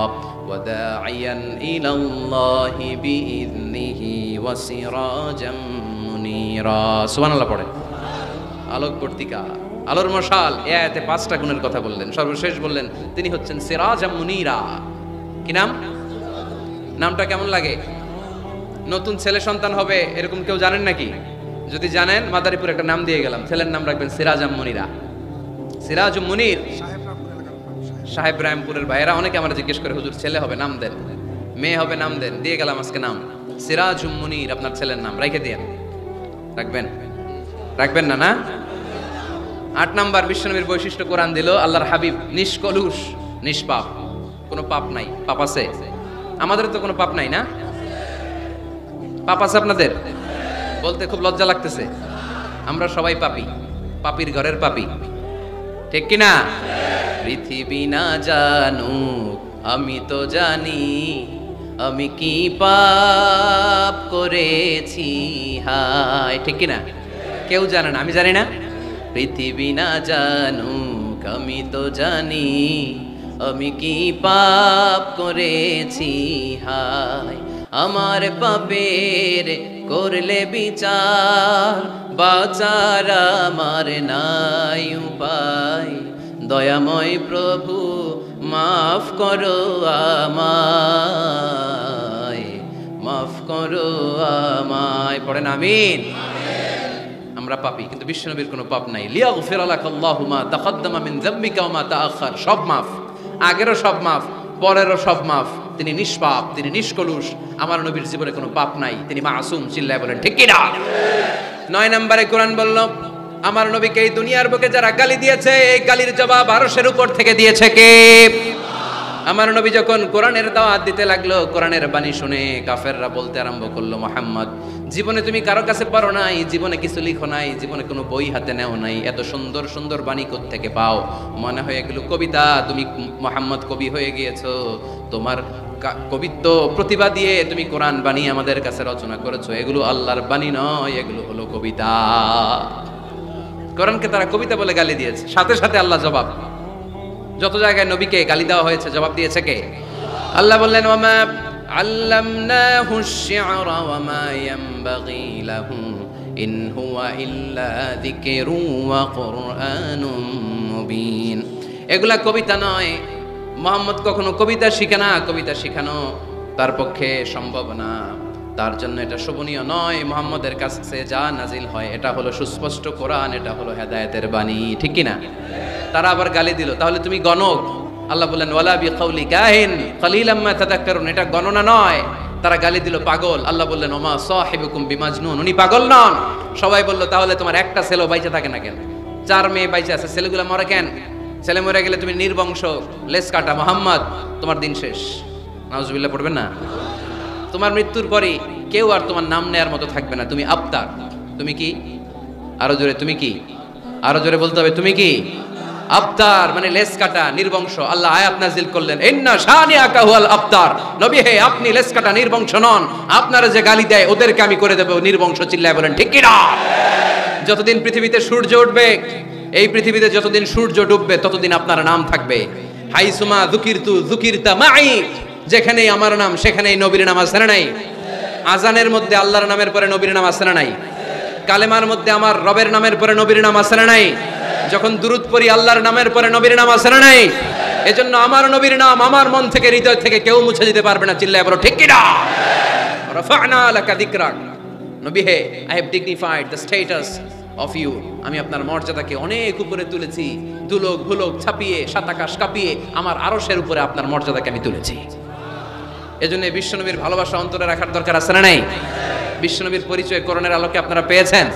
ওয়া দাঈয়ান ইলাল্লাহি বিইذনিহি ওয়া সিরাজাম মুনীরা। সুবহানাল্লাহ পড়ে। আলোকবর্তিকা, আলোর মশাল। এই আয়াতে 5টা গুণের কথা বললেন। সর্বশেষ বললেন তিনি হচ্ছেন সিরাজাম মুনীরা। কি নাম? নামটা কেমন লাগে? নতুন ছেলে সন্তান হবে এরকম কেউ জানেন নাকি? যদি জানেন মাদারীপুর একটা নাম দিয়ে গেলাম, ছেলের নাম রাখবেন সিরাজাম মুনীরা। সিরাজুম মুনীর। সাহেব রামপুরের ভাইয়েরা অনেকে আমরা জিজ্ঞেস করে হুজুর ছেলে হবে নাম দেন, মেয়ে হবে নাম দেন। দিয়ে গেলাম আজকে নাম সিরাজুম মুনীর, আপনার ছেলের নাম রেখে দিয়েন। রাখবেন? রাখবেন না? না। 8 নাম্বার বিশ্বনবীর বৈশিষ্ট্য কোরআন দিল আল্লাহর হাবিব নিষ্কলুষ, নিষ্পাপ, কোনো পাপ নাই। পাপ আছে? আমাদের তো কোনো পাপ নাই না? পাপ আছে আপনাদের? বলতে খুব লজ্জা লাগতেছে। আমরা সবাই পাপী, পাপীর ঘরের পাপী, ঠিক কি না? পৃথিবী না জানুক আমি তো জানি আমি কি পাপ করেছি, হায়, ঠিক কি না? কেউ জানে না, আমি জানি না। পৃথিবী না জানুক আমি তো জানি আমি কি পাপ করেছি, হায় আমার পাপের করলে বিচার, বাঁচার আমার নাই উপায়, দয়াময় প্রভু মাফ করো আমায়, মাফ করো আমায়। পড়েন আমিন। আমরা পাপী, কিন্তু বিশ্বনবীর কোনো পাপ নাই। লিয়াগফির লাকাল্লাহু মা তাকদ্দামা মিন যামবিকা ওয়া মা তাআখার। সব মাফ, আগেরও সব মাফ, পরেরও সব মাফ। তিনি নিষ্পাপ, তিনি নিষ্কলুষ। আমার নবীর জীবনে কোনো পাপ নাই, তিনি মাসুম। চিল্লায় বলেন ঠিক কি না? 9 নম্বরে কোরআন বলল আমার নবীকে এই দুনিয়ার বুকে যারা গালি দিয়েছে, এই গালির জবাব আরশের উপর থেকে দিয়েছে কে? আমার নবী যখন কোরআনের দাওয়াত দিতে লাগলো, কোরআনের বাণী শুনে কাফেররা বলতে আরম্ভ করলো মুহাম্মদ জীবনে তুমি কারো কাছে পড়ো নাই, জীবনে কিছু লিখো নাই, জীবনে কোনো বই হাতে নেও নাই, এত সুন্দর সুন্দর বাণী কোত্থেকে পাও? মনে হয় এগুলো কবিতা, তুমি মুহাম্মদ কবি হয়ে গিয়েছো, তোমার কবিত্ব প্রতিভা দিয়ে তুমি কোরআন বাণী আমাদের কাছে রচনা করেছো, এগুলো আল্লাহর বাণী নয়, এগুলো হলো কবিতা। কোরআনকে তারা কবিতা বলে গালি দিয়েছে। সাথে সাথে আল্লাহ জবাব, যত জায়গায় নবীকে গালি দেওয়া হয়েছে জবাব দিয়েছে কে? আল্লাহ বললেন ওয়ামা আল্লামনাহু আশ-শি'রা ওয়া মা ইয়ানবাগী লাহু ইন হুয়া ইল্লা যিকরুন ওয়া কুরআনুম মুবিন। এগুলা কবিতা নয়। মুহাম্মদ কখনো কবিতা শিখে না। কবিতা শিখানো তার পক্ষে সম্ভব না। তার জন্য এটা শোভনীয় নয়। মুহাম্মদের কাছে যা নাজিল হয় এটা হলো সুস্পষ্ট কোরআন, এটা হলো হেদায়েতের বাণী, ঠিক কি না? তারা আবার গালি দিল, তাহলে তুমি গণক। আল্লাহ বললেন ওয়ালা বিকাউলি কাহিন কালিলাম মা তাযাক্কারুন, এটা গণনা নয়। তারা গালি দিল পাগল। আল্লাহ বললেন ওমা সাহিবুকুম বিমাজনুন, উনি পাগল নন। সবাই বলল তাহলে তোমার একটা ছেলে বাইচা থাকে না কেন? 4 মেয়ে বাইচা আছে, ছেলেগুলো মরে কেন? ছেলে মরে গেলে তুমি নির্বংশ, লেস কাটা মুহাম্মদ, তোমার দিন শেষ। নাউজুবিল্লাহ পড়বেন না? তোমার মৃত্যুর পরে কেউ আর তোমার নাম নেয়ার মতো থাকবে না। তুমি আবতার। তুমি কি? আরো জোরে, তুমি কি? আরো জোরে বলতে হবে, তুমি কি? আবতার মানে লেস কাটা, নির্বংশ। আল্লাহ আয়াত নাজিল করলেন ইন্না শানিআকা হুয়াল আবতার। নবী হে, আপনি লেস কাটা, নির্বংশ নন। আপনারা যে গালি দেয় ওদেরকে আমি করে দেব নির্বংশ। চিল্লায় বলেন ঠিক কি না? যতদিন পৃথিবীতে সূর্য উঠবে, এই পৃথিবীতে যতদিন সূর্য ডুববে ততদিন আপনার নাম থাকবে। হাইসুমা যুকিরতু যুকিরতা মাই, যেখানেই আমার নাম সেখানেই নবীর নাম আছে না নাই? আজানের মধ্যে আল্লাহর নামের পরে নবীর নাম আছে না নাই? কালেমার মধ্যে আমার রবের নামের পরে নবীর নাম আছে না নাই? যখন দুরূদ পড়ি আল্লাহর নামের পরে নবীর নাম আছে না নাই? এজন্য আমার নবীর নাম আমার মন থেকে, হৃদয় থেকে কেউ মুছে দিতে পারবে না। চিল্লায় বলো ঠিক কি না? রাফা'না লাকা যিকরাক। নবী হে, I have dignified the status of you. আমি আপনার মর্যাদাকে অনেক উপরে তুলেছি। দুলোক ভুলোক ছাপিয়ে, সাতাকাশ কাঁপিয়ে আমার আরশের উপরে আপনার মর্যাদাকে আমি তুলেছি। এজন্য বিশ্বনবীর ভালোবাসা অন্তরে রাখার দরকার আছে না নাই? বিশ্বনবীর পরিচয় কোরআনের আলোকে আপনারা পেয়েছেন।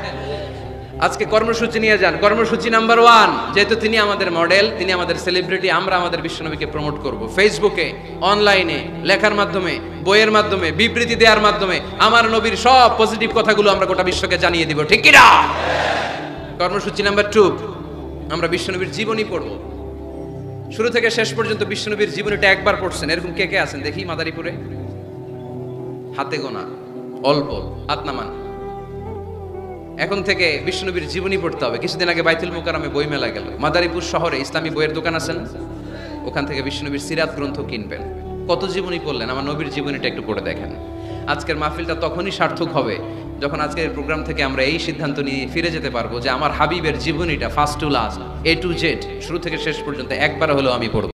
আজকে কর্মসূচি নিয়ে যান। কর্মসূচি নাম্বার 1, যেহেতু তিনি আমাদের মডেল, তিনি আমাদের সেলিব্রিটি, আমরা আমাদের বিশ্বনবীকে প্রমোট করব। ফেসবুকে, অনলাইনে, লেখার মাধ্যমে, বইয়ের মাধ্যমে, বিবৃতি দেওয়ার মাধ্যমে আমার নবীর সব পজিটিভ কথাগুলো আমরা গোটা বিশ্বকে জানিয়ে দিব, ঠিক কি না? কর্মসূচি নাম্বার 2, আমরা বিশ্বনবীর জীবনী পড়ব। শুরু থেকে শেষ পর্যন্ত বিশ্বনবীর জীবনীটা একবার পড়ছেন এরকম কে কে আছেন দেখি মাদারীপুরে? হাতে গোনা, অল্প, হাত নামান। এখন থেকে বিশ্বনবীর জীবনী পড়তে হবে। কিছুদিন আগে বাইতুল মুকাররমে বই মেলা গেল। মাদারীপুর শহরে ইসলামী বইয়ের দোকান আছে না? ওখান থেকে বিশ্বনবীর সিরাত গ্রন্থ কিনবেন। কত জীবনী পড়লেন, আমার নবীর জীবনীটা একটু পড়ে দেখেন। আজকের মাহফিলটা তখনই সার্থক হবে যখন আজকের প্রোগ্রাম থেকে আমরা এই সিদ্ধান্ত নিয়ে ফিরে যেতে পারবো যে আমার হাবিবের জীবনীটা first to last, A to Z, শুরু থেকে শেষ পর্যন্ত একবার হলেও আমি পড়ব।